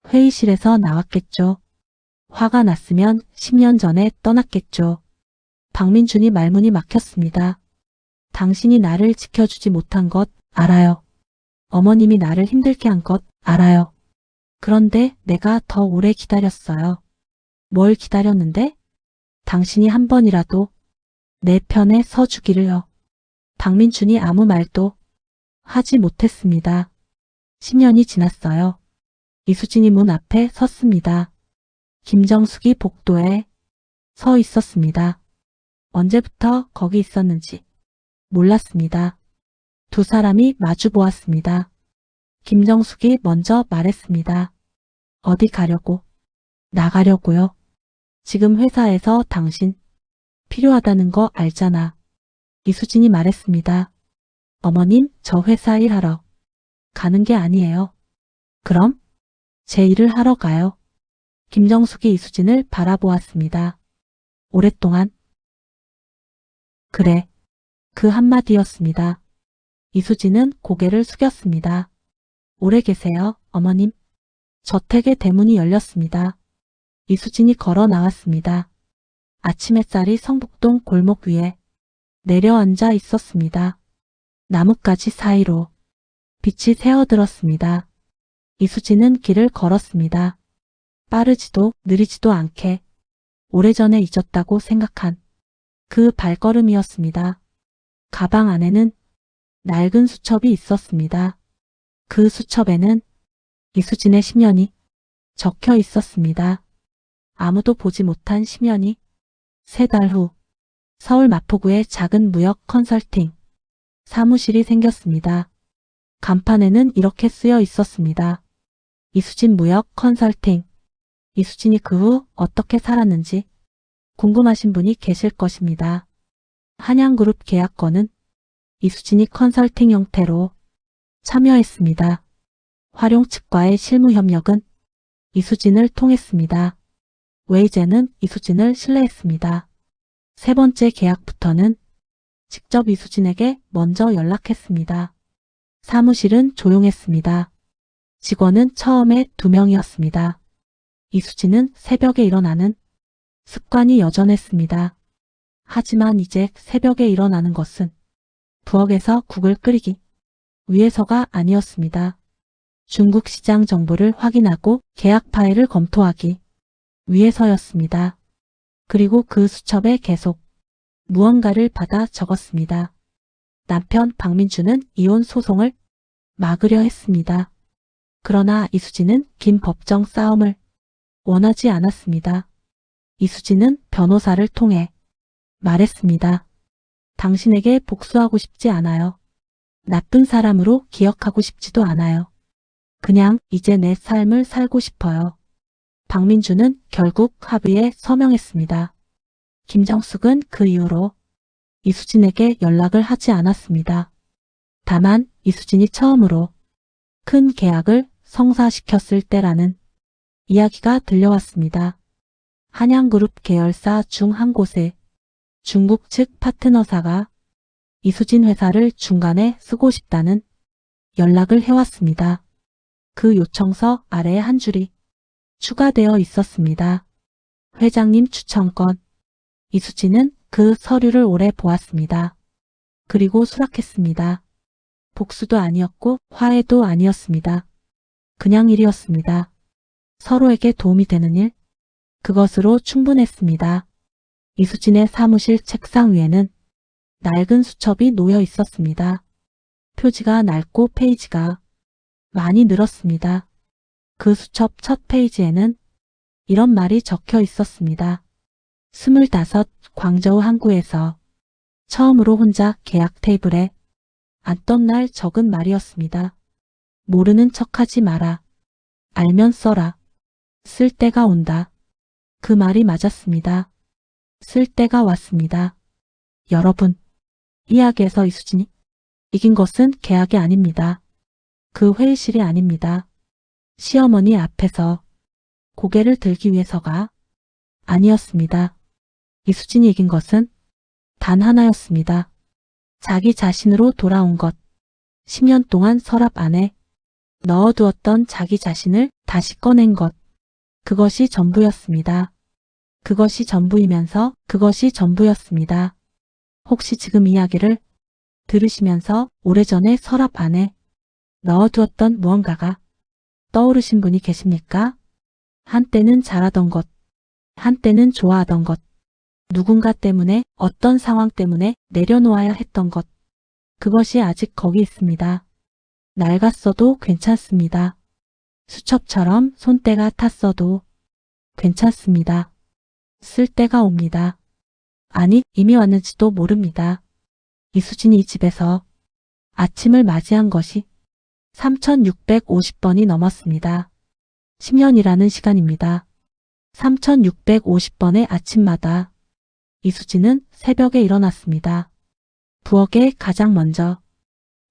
S1: 회의실에서 나왔겠죠. 화가 났으면 10년 전에 떠났겠죠. 박민준이 말문이 막혔습니다. 당신이 나를 지켜주지 못한 것 알아요. 어머님이 나를 힘들게 한 것 알아요. 그런데 내가 더 오래 기다렸어요. 뭘 기다렸는데? 당신이 한 번이라도 내 편에 서주기를요. 박민준이 아무 말도 하지 못했습니다. 10년이 지났어요. 이수진이 문 앞에 섰습니다. 김정숙이 복도에 서 있었습니다. 언제부터 거기 있었는지 몰랐습니다. 두 사람이 마주 보았습니다. 김정숙이 먼저 말했습니다. 어디 가려고? 나가려고요. 지금 회사에서 당신 필요하다는 거 알잖아. 이수진이 말했습니다. 어머님, 저 회사 일하러 가는 게 아니에요. 그럼 제 일을 하러 가요. 김정숙이 이수진을 바라보았습니다. 오랫동안. 그래. 그 한마디였습니다. 이수진은 고개를 숙였습니다. 오래 계세요, 어머님. 저택의 대문이 열렸습니다. 이수진이 걸어 나왔습니다. 아침 햇살이 성북동 골목 위에 내려앉아 있었습니다. 나뭇가지 사이로 빛이 새어들었습니다. 이수진은 길을 걸었습니다. 빠르지도 느리지도 않게 오래전에 잊었다고 생각한 그 발걸음이었습니다. 가방 안에는 낡은 수첩이 있었습니다. 그 수첩에는 이수진의 10년이 적혀 있었습니다. 아무도 보지 못한 10년이 3달 후 서울 마포구에 작은 무역 컨설팅 사무실이 생겼습니다. 간판에는 이렇게 쓰여 있었습니다. 이수진 무역 컨설팅. 이수진이 그 후 어떻게 살았는지 궁금하신 분이 계실 것입니다. 한양그룹 계약건은 이수진이 컨설팅 형태로 참여했습니다. 활용 측과의 실무 협력은 이수진을 통했습니다. 웨이제는 이수진을 신뢰했습니다. 세 번째 계약부터는 직접 이수진에게 먼저 연락했습니다. 사무실은 조용했습니다. 직원은 처음에 2명이었습니다. 이수진은 새벽에 일어나는 습관이 여전했습니다. 하지만 이제 새벽에 일어나는 것은 부엌에서 국을 끓이기 위해서가 아니었습니다. 중국 시장 정보를 확인하고 계약 파일을 검토하기 위해서였습니다. 그리고 그 수첩에 계속 무언가를 받아 적었습니다. 남편 박민주는 이혼 소송을 막으려 했습니다. 그러나 이수진은 긴 법정 싸움을 원하지 않았습니다. 이수진은 변호사를 통해 말했습니다. 당신에게 복수하고 싶지 않아요. 나쁜 사람으로 기억하고 싶지도 않아요. 그냥 이제 내 삶을 살고 싶어요. 박민주는 결국 합의에 서명했습니다. 김정숙은 그 이후로 이수진에게 연락을 하지 않았습니다. 다만 이수진이 처음으로 큰 계약을 성사시켰을 때라는 이야기가 들려왔습니다. 한양그룹 계열사 중 한 곳에 중국 측 파트너사가 이수진 회사를 중간에 쓰고 싶다는 연락을 해왔습니다. 그 요청서 아래에 한 줄이 추가되어 있었습니다. 회장님 추천권. 이수진은 그 서류를 오래 보았습니다. 그리고 수락했습니다. 복수도 아니었고 화해도 아니었습니다. 그냥 일이었습니다. 서로에게 도움이 되는 일, 그것으로 충분했습니다. 이수진의 사무실 책상 위에는 낡은 수첩이 놓여 있었습니다. 표지가 낡고 페이지가 많이 늘었습니다. 그 수첩 첫 페이지에는 이런 말이 적혀 있었습니다. 25 광저우 항구에서 처음으로 혼자 계약 테이블에 앉던 날 적은 말이었습니다. 모르는 척하지 마라. 알면 써라. 쓸 때가 온다. 그 말이 맞았습니다. 쓸 때가 왔습니다. 여러분, 이야기에서 이수진이 이긴 것은 계약이 아닙니다. 그 회의실이 아닙니다. 시어머니 앞에서 고개를 들기 위해서가 아니었습니다. 이수진이 이긴 것은 단 하나였습니다. 자기 자신으로 돌아온 것. 10년 동안 서랍 안에 넣어두었던 자기 자신을 다시 꺼낸 것. 그것이 전부였습니다. 그것이 전부이면서 그것이 전부였습니다. 혹시 지금 이야기를 들으시면서 오래전에 서랍 안에 넣어두었던 무언가가 떠오르신 분이 계십니까? 한때는 잘하던 것, 한때는 좋아하던 것, 누군가 때문에 어떤 상황 때문에 내려놓아야 했던 것, 그것이 아직 거기 있습니다. 낡았어도 괜찮습니다. 수첩처럼 손때가 탔어도 괜찮습니다. 쓸 때가 옵니다. 아니, 이미 왔는지도 모릅니다. 이수진이 이 집에서 아침을 맞이한 것이 3650번이 넘었습니다. 10년이라는 시간입니다. 3650번의 아침마다 이수진은 새벽에 일어났습니다. 부엌에 가장 먼저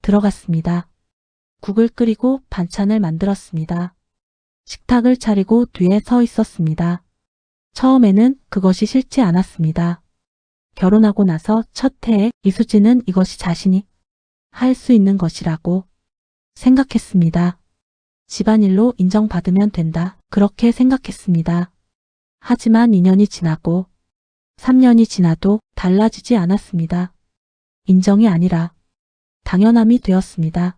S1: 들어갔습니다. 국을 끓이고 반찬을 만들었습니다. 식탁을 차리고 뒤에 서 있었습니다. 처음에는 그것이 싫지 않았습니다. 결혼하고 나서 첫 해에 이수진은 이것이 자신이 할 수 있는 것이라고 생각했습니다. 집안일로 인정받으면 된다. 그렇게 생각했습니다. 하지만 2년이 지나고 3년이 지나도 달라지지 않았습니다. 인정이 아니라 당연함이 되었습니다.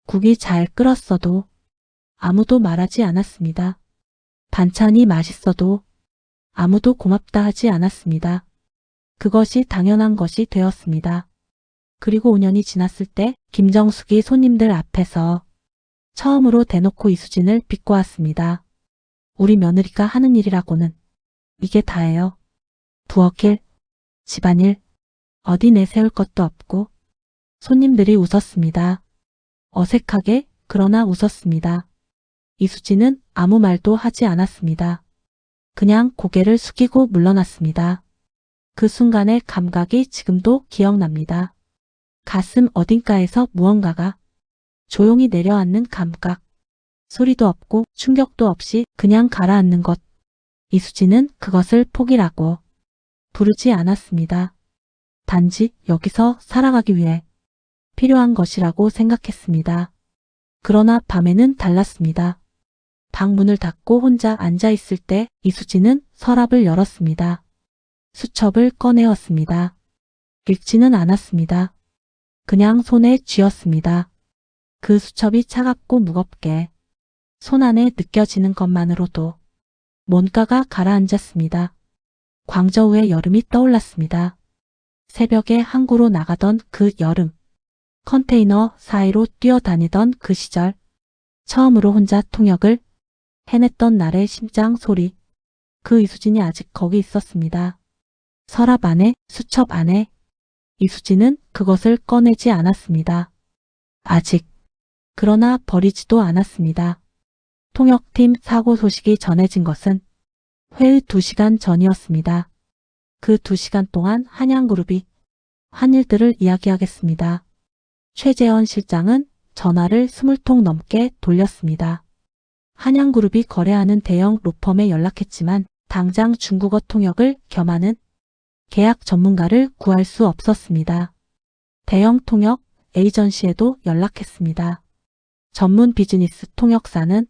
S1: 국이 잘 끓었어도 아무도 말하지 않았습니다. 반찬이 맛있어도 아무도 고맙다 하지 않았습니다. 그것이 당연한 것이 되었습니다. 그리고 5년이 지났을 때 김정숙이 손님들 앞에서 처음으로 대놓고 이수진을 비꼬았습니다. 우리 며느리가 하는 일이라고는 이게 다예요. 부엌일, 집안일, 어디 내세울 것도 없고. 손님들이 웃었습니다. 어색하게 그러나 웃었습니다. 이수진은 아무 말도 하지 않았습니다. 그냥 고개를 숙이고 물러났습니다. 그 순간의 감각이 지금도 기억납니다. 가슴 어딘가에서 무언가가 조용히 내려앉는 감각. 소리도 없고 충격도 없이 그냥 가라앉는 것. 이수진은 그것을 폭이라고 부르지 않았습니다. 단지 여기서 살아가기 위해 필요한 것이라고 생각했습니다. 그러나 밤에는 달랐습니다. 방 문을 닫고 혼자 앉아 있을 때 이수진은 서랍을 열었습니다. 수첩을 꺼내었습니다. 읽지는 않았습니다. 그냥 손에 쥐었습니다. 그 수첩이 차갑고 무겁게 손 안에 느껴지는 것만으로도 뭔가가 가라앉았습니다. 광저우의 여름이 떠올랐습니다. 새벽에 항구로 나가던 그 여름. 컨테이너 사이로 뛰어다니던 그 시절. 처음으로 혼자 통역을 해냈던 날의 심장 소리. 그 이수진이 아직 거기 있었습니다. 서랍 안에, 수첩 안에. 이수진은 그것을 꺼내지 않았습니다. 아직. 그러나 버리지도 않았습니다. 통역팀 사고 소식이 전해진 것은 회의 2시간 전이었습니다. 그 2시간 동안 한양그룹이 한 일들을 이야기하겠습니다. 최재원 실장은 전화를 20통 넘게 돌렸습니다. 한양그룹이 거래하는 대형 로펌에 연락했지만 당장 중국어 통역을 겸하는 계약 전문가를 구할 수 없었습니다. 대형 통역 에이전시에도 연락했습니다. 전문 비즈니스 통역사는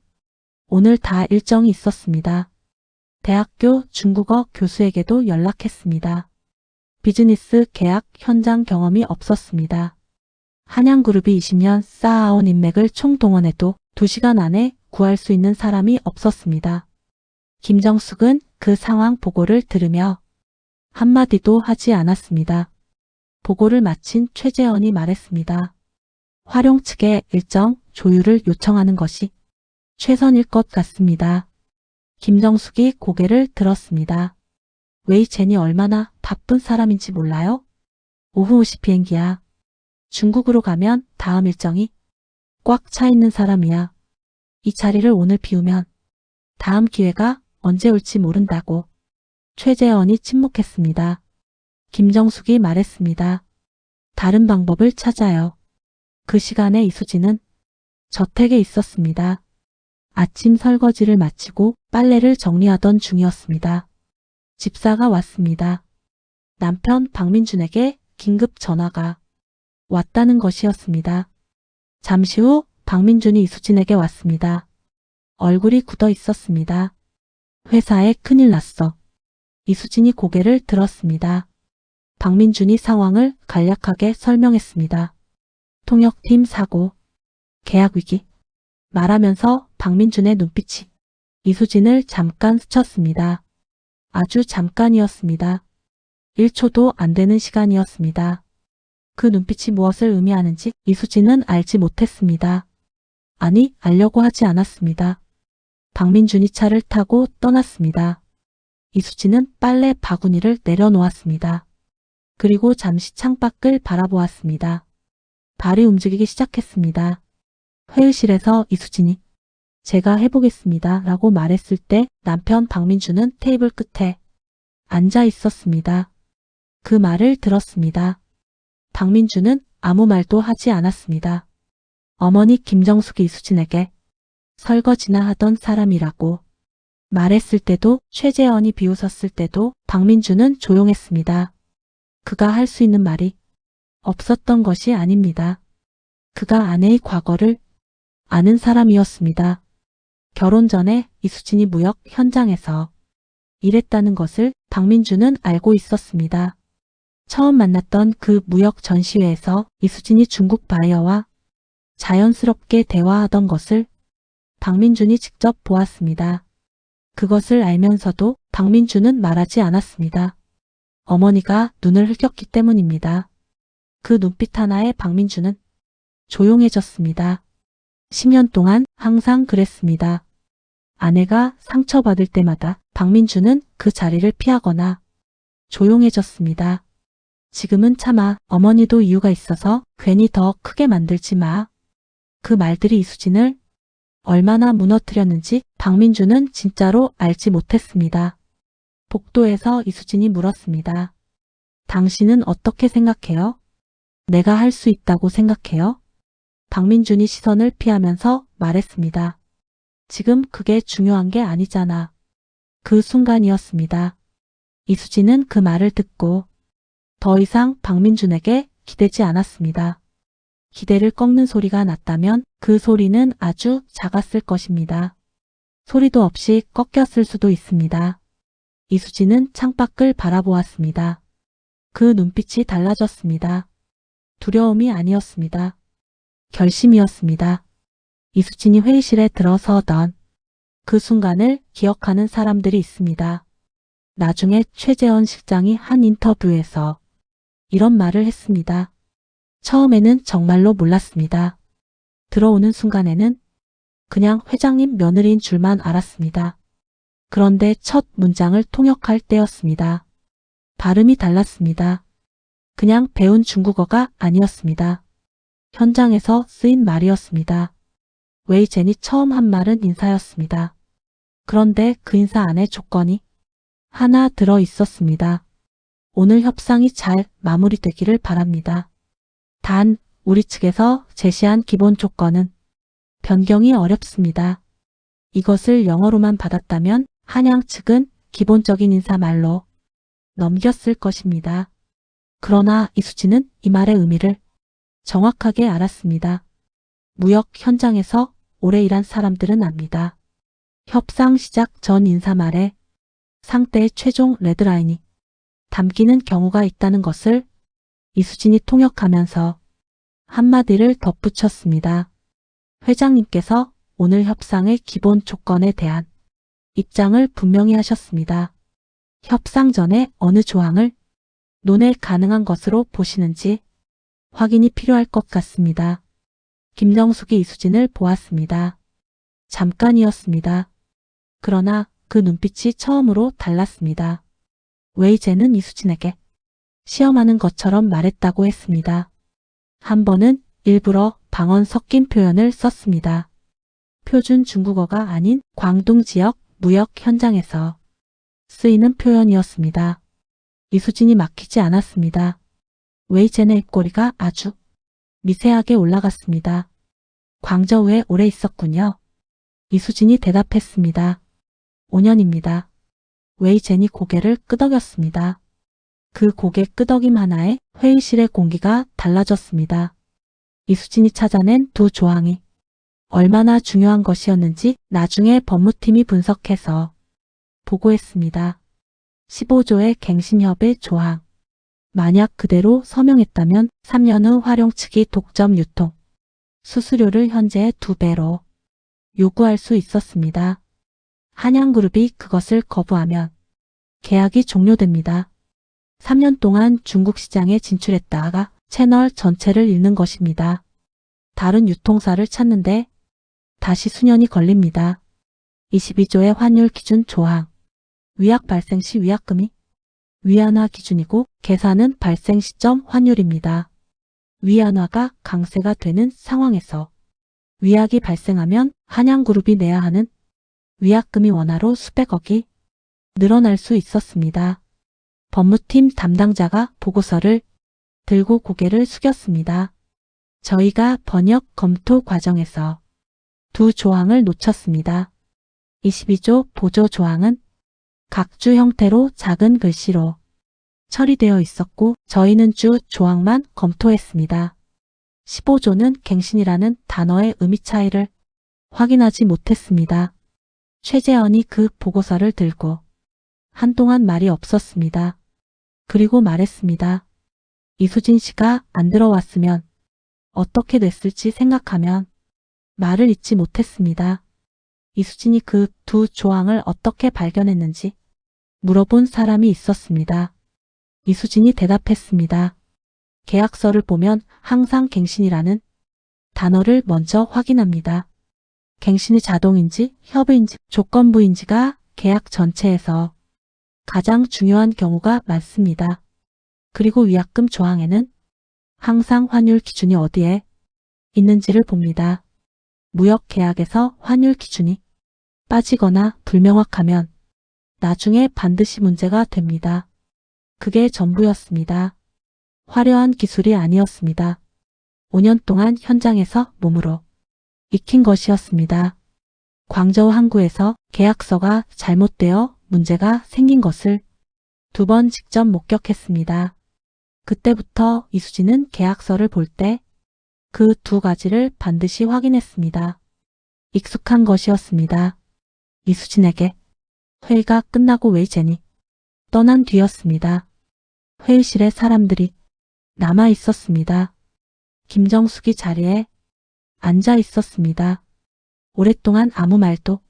S1: 오늘 다 일정이 있었습니다. 대학교 중국어 교수에게도 연락했습니다. 비즈니스 계약 현장 경험이 없었습니다. 한양그룹이 20년 쌓아온 인맥을 총동원해도 2시간 안에 구할 수 있는 사람이 없었습니다. 김정숙은 그 상황 보고를 들으며 한마디도 하지 않았습니다. 보고를 마친 최재원이 말했습니다. 활용 측에 일정 조율을 요청하는 것이 최선일 것 같습니다. 김정숙이 고개를 들었습니다. 웨이 젠이 얼마나 바쁜 사람인지 몰라요? 오후 5시 비행기야. 중국으로 가면 다음 일정이 꽉 차 있는 사람이야. 이 자리를 오늘 비우면 다음 기회가 언제 올지 모른다고. 최재원이 침묵했습니다. 김정숙이 말했습니다. 다른 방법을 찾아요. 그 시간에 이수진은 저택에 있었습니다. 아침 설거지를 마치고 빨래를 정리하던 중이었습니다. 집사가 왔습니다. 남편 박민준에게 긴급 전화가 왔다는 것이었습니다. 잠시 후 박민준이 이수진에게 왔습니다. 얼굴이 굳어 있었습니다. 회사에 큰일 났어. 이수진이 고개를 들었습니다. 박민준이 상황을 간략하게 설명했습니다. 통역팀 사고, 계약 위기. 말하면서 박민준의 눈빛이 이수진을 잠깐 스쳤습니다. 아주 잠깐이었습니다. 1초도 안 되는 시간이었습니다. 그 눈빛이 무엇을 의미하는지 이수진은 알지 못했습니다. 아니, 알려고 하지 않았습니다. 박민준이 차를 타고 떠났습니다. 이수진은 빨래 바구니를 내려놓았습니다. 그리고 잠시 창밖을 바라보았습니다. 발이 움직이기 시작했습니다. 회의실에서 이수진이 제가 해보겠습니다 라고 말했을 때 남편 박민준은 테이블 끝에 앉아 있었습니다. 그 말을 들었습니다. 박민준은 아무 말도 하지 않았습니다. 어머니 김정숙이 이수진에게 설거지나 하던 사람이라고 말했을 때도 최재현이 비웃었을 때도 박민준은 조용했습니다. 그가 할 수 있는 말이 없었던 것이 아닙니다. 그가 아내의 과거를 아는 사람이었습니다. 결혼 전에 이수진이 무역 현장에서 일했다는 것을 박민준은 알고 있었습니다. 처음 만났던 그 무역 전시회에서 이수진이 중국 바이어와 자연스럽게 대화하던 것을 박민준이 직접 보았습니다. 그것을 알면서도 박민준은 말하지 않았습니다. 어머니가 눈을 흘겼기 때문입니다. 그 눈빛 하나에 박민준은 조용해졌습니다. 10년 동안 항상 그랬습니다. 아내가 상처받을 때마다 박민준은 그 자리를 피하거나 조용해졌습니다. 지금은 차마 어머니도 이유가 있어서 괜히 더 크게 만들지 마. 그 말들이 이수진을 얼마나 무너뜨렸는지 박민준은 진짜로 알지 못했습니다. 복도에서 이수진이 물었습니다. 당신은 어떻게 생각해요? 내가 할 수 있다고 생각해요? 박민준이 시선을 피하면서 말했습니다. 지금 그게 중요한 게 아니잖아. 그 순간이었습니다. 이수진은 그 말을 듣고 더 이상 박민준에게 기대지 않았습니다. 기대를 꺾는 소리가 났다면 그 소리는 아주 작았을 것입니다. 소리도 없이 꺾였을 수도 있습니다. 이수진은 창밖을 바라보았습니다. 그 눈빛이 달라졌습니다. 두려움이 아니었습니다. 결심이었습니다. 이수진이 회의실에 들어서던 그 순간을 기억하는 사람들이 있습니다. 나중에 최재원 실장이 한 인터뷰에서 이런 말을 했습니다. 처음에는 정말로 몰랐습니다. 들어오는 순간에는 그냥 회장님 며느리인 줄만 알았습니다. 그런데 첫 문장을 통역할 때였습니다. 발음이 달랐습니다. 그냥 배운 중국어가 아니었습니다. 현장에서 쓰인 말이었습니다. 웨이젠이 처음 한 말은 인사였습니다. 그런데 그 인사 안에 조건이 하나 들어 있었습니다. 오늘 협상이 잘 마무리되기를 바랍니다. 단, 우리 측에서 제시한 기본 조건은 변경이 어렵습니다. 이것을 영어로만 받았다면 한양 측은 기본적인 인사말로 넘겼을 것입니다. 그러나 이수진은 이 말의 의미를 정확하게 알았습니다. 무역 현장에서 오래 일한 사람들은 압니다. 협상 시작 전 인사말에 상대의 최종 레드라인이 담기는 경우가 있다는 것을 이수진이 통역하면서 한마디를 덧붙였습니다. 회장님께서 오늘 협상의 기본 조건에 대한 입장을 분명히 하셨습니다. 협상 전에 어느 조항을 논의 가능한 것으로 보시는지 확인이 필요할 것 같습니다. 김정숙이 이수진을 보았습니다. 잠깐이었습니다. 그러나 그 눈빛이 처음으로 달랐습니다. 웨이젠은 이수진에게 시험하는 것처럼 말했다고 했습니다. 한 번은 일부러 방언 섞인 표현을 썼습니다. 표준 중국어가 아닌 광둥 지역 무역 현장에서 쓰이는 표현이었습니다. 이수진이 막히지 않았습니다. 웨이젠의 입꼬리가 아주 미세하게 올라갔습니다. 광저우에 오래 있었군요. 이수진이 대답했습니다. 5년입니다. 웨이젠이 고개를 끄덕였습니다. 그 고개 끄덕임 하나에 회의실의 공기가 달라졌습니다. 이수진이 찾아낸 두 조항이 얼마나 중요한 것이었는지 나중에 법무팀이 분석해서 보고했습니다. 15조의 갱신협의 조항. 만약 그대로 서명했다면 3년 후 활용 측이 독점 유통, 수수료를 현재의 2배로 요구할 수 있었습니다. 한양그룹이 그것을 거부하면 계약이 종료됩니다. 3년 동안 중국 시장에 진출했다가 채널 전체를 잃는 것입니다. 다른 유통사를 찾는데 다시 수년이 걸립니다. 22조의 환율 기준 조항. 위약 발생 시 위약금이 위안화 기준이고 계산은 발생 시점 환율입니다. 위안화가 강세가 되는 상황에서 위약이 발생하면 한양그룹이 내야 하는 위약금이 원화로 수백억이 늘어날 수 있었습니다. 법무팀 담당자가 보고서를 들고 고개를 숙였습니다. 저희가 번역 검토 과정에서 두 조항을 놓쳤습니다. 22조 보조 조항은 각주 형태로 작은 글씨로 처리되어 있었고 저희는 주 조항만 검토했습니다. 15조는 갱신이라는 단어의 의미 차이를 확인하지 못했습니다. 최재현이 그 보고서를 들고 한동안 말이 없었습니다. 그리고 말했습니다. 이수진 씨가 안 들어왔으면 어떻게 됐을지 생각하면 말을 잇지 못했습니다. 이수진이 그 두 조항을 어떻게 발견했는지 물어본 사람이 있었습니다. 이수진이 대답했습니다. 계약서를 보면 항상 갱신이라는 단어를 먼저 확인합니다. 갱신이 자동인지 협의인지 조건부인지가 계약 전체에서 가장 중요한 경우가 많습니다. 그리고 위약금 조항에는 항상 환율 기준이 어디에 있는지를 봅니다. 무역 계약에서 환율 기준이 빠지거나 불명확하면 나중에 반드시 문제가 됩니다. 그게 전부였습니다. 화려한 기술이 아니었습니다. 5년 동안 현장에서 몸으로 익힌 것이었습니다. 광저우 항구에서 계약서가 잘못되어 문제가 생긴 것을 2번 직접 목격했습니다. 그때부터 이수진은 계약서를 볼 때 그 2가지를 반드시 확인했습니다. 익숙한 것이었습니다. 이수진에게 회의가 끝나고 웨이젠이 떠난 뒤였습니다. 회의실에 사람들이 남아 있었습니다. 김정숙이 자리에 앉아 있었습니다. 오랫동안 아무 말도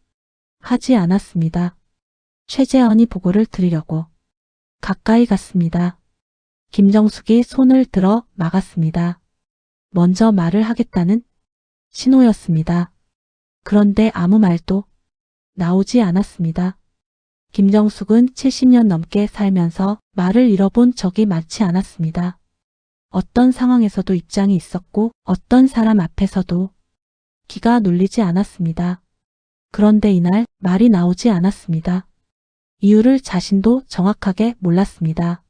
S1: 하지 않았습니다. 최재현이 보고를 드리려고 가까이 갔습니다. 김정숙이 손을 들어 막았습니다. 먼저 말을 하겠다는 신호였습니다. 그런데 아무 말도 나오지 않았습니다. 김정숙은 70년 넘게 살면서 말을 잃어본 적이 많지 않았습니다. 어떤 상황에서도 입장이 있었고 어떤 사람 앞에서도 기가 눌리지 않았습니다. 그런데 이날 말이 나오지 않았습니다. 이유를 자신도 정확하게 몰랐습니다.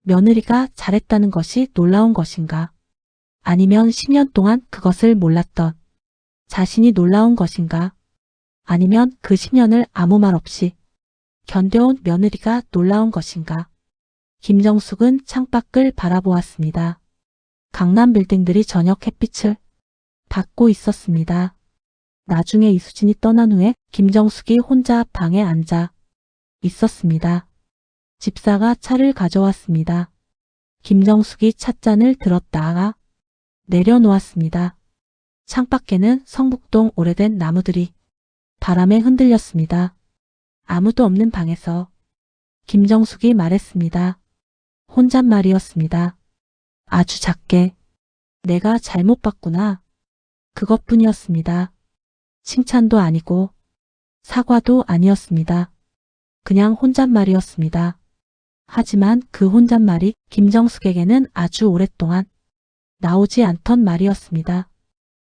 S1: 며느리가 잘했다는 것이 놀라운 것인가? 아니면 10년 동안 그것을 몰랐던 자신이 놀라운 것인가? 아니면 그 10년을 아무 말 없이 견뎌온 며느리가 놀라운 것인가? 김정숙은 창밖을 바라보았습니다. 강남 빌딩들이 저녁 햇빛을 받고 있었습니다. 나중에 이수진이 떠난 후에 김정숙이 혼자 방에 앉아 있었습니다. 집사가 차를 가져왔습니다. 김정숙이 찻잔을 들었다가 내려놓았습니다. 창밖에는 성북동 오래된 나무들이 바람에 흔들렸습니다. 아무도 없는 방에서 김정숙이 말했습니다. 혼잣말이었습니다. 아주 작게. 내가 잘못 봤구나. 그것뿐이었습니다. 칭찬도 아니고 사과도 아니었습니다. 그냥 혼잣말이었습니다. 하지만 그 혼잣말이 김정숙에게는 아주 오랫동안 나오지 않던 말이었습니다.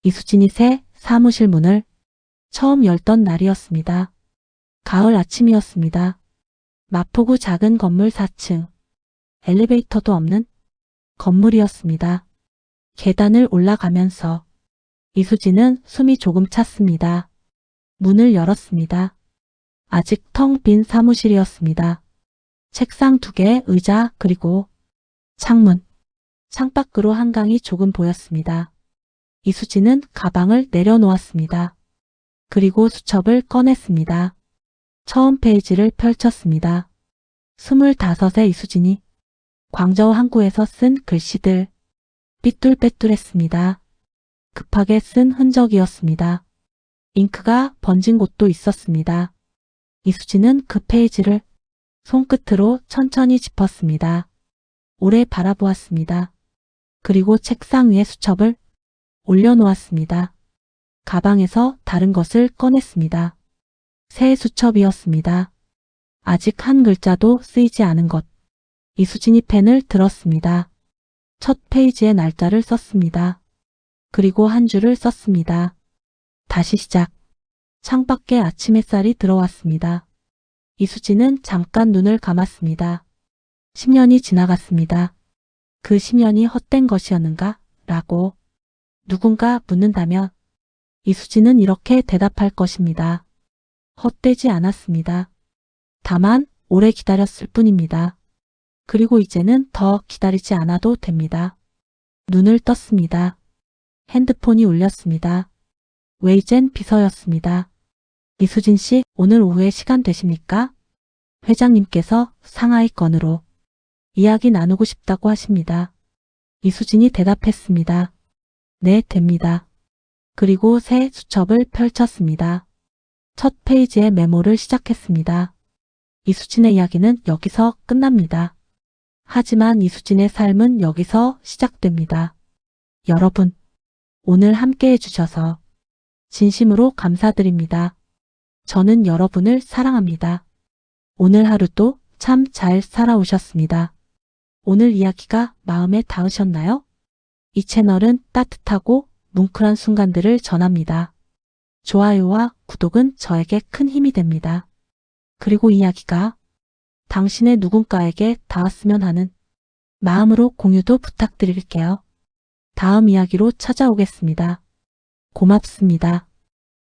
S1: 이수진이 새 사무실 문을 처음 열던 날이었습니다. 가을 아침이었습니다. 마포구 작은 건물 4층. 엘리베이터도 없는 건물이었습니다. 계단을 올라가면서 이수진은 숨이 조금 찼습니다. 문을 열었습니다. 아직 텅 빈 사무실이었습니다. 책상 2개, 의자, 그리고 창문. 창밖으로 한강이 조금 보였습니다. 이수진은 가방을 내려놓았습니다. 그리고 수첩을 꺼냈습니다. 처음 페이지를 펼쳤습니다. 25의 이수진이 광저우 항구에서 쓴 글씨들. 삐뚤빼뚤했습니다. 급하게 쓴 흔적이었습니다. 잉크가 번진 곳도 있었습니다. 이수진은 그 페이지를 손끝으로 천천히 짚었습니다. 오래 바라보았습니다. 그리고 책상 위에 수첩을 올려놓았습니다. 가방에서 다른 것을 꺼냈습니다. 새 수첩이었습니다. 아직 한 글자도 쓰이지 않은 것. 이수진이 펜을 들었습니다. 첫 페이지에 날짜를 썼습니다. 그리고 한 줄을 썼습니다. 다시 시작. 창밖에 아침 햇살이 들어왔습니다. 이수진은 잠깐 눈을 감았습니다. 10년이 지나갔습니다. 그 10년이 헛된 것이었는가? 라고 누군가 묻는다면 이수진은 이렇게 대답할 것입니다. 헛되지 않았습니다. 다만 오래 기다렸을 뿐입니다. 그리고 이제는 더 기다리지 않아도 됩니다. 눈을 떴습니다. 핸드폰이 울렸습니다. 웨이젠 비서였습니다. 이수진 씨, 오늘 오후에 시간 되십니까? 회장님께서 상하이 건으로 이야기 나누고 싶다고 하십니다. 이수진이 대답했습니다. 네, 됩니다. 그리고 새 수첩을 펼쳤습니다. 첫 페이지에 메모를 시작했습니다. 이수진의 이야기는 여기서 끝납니다. 하지만 이수진의 삶은 여기서 시작됩니다. 여러분, 오늘 함께 해주셔서 진심으로 감사드립니다. 저는 여러분을 사랑합니다. 오늘 하루도 참 잘 살아오셨습니다. 오늘 이야기가 마음에 닿으셨나요? 이 채널은 따뜻하고 뭉클한 순간들을 전합니다. 좋아요와 구독은 저에게 큰 힘이 됩니다. 그리고 이야기가 당신의 누군가에게 닿았으면 하는 마음으로 공유도 부탁드릴게요. 다음 이야기로 찾아오겠습니다. 고맙습니다.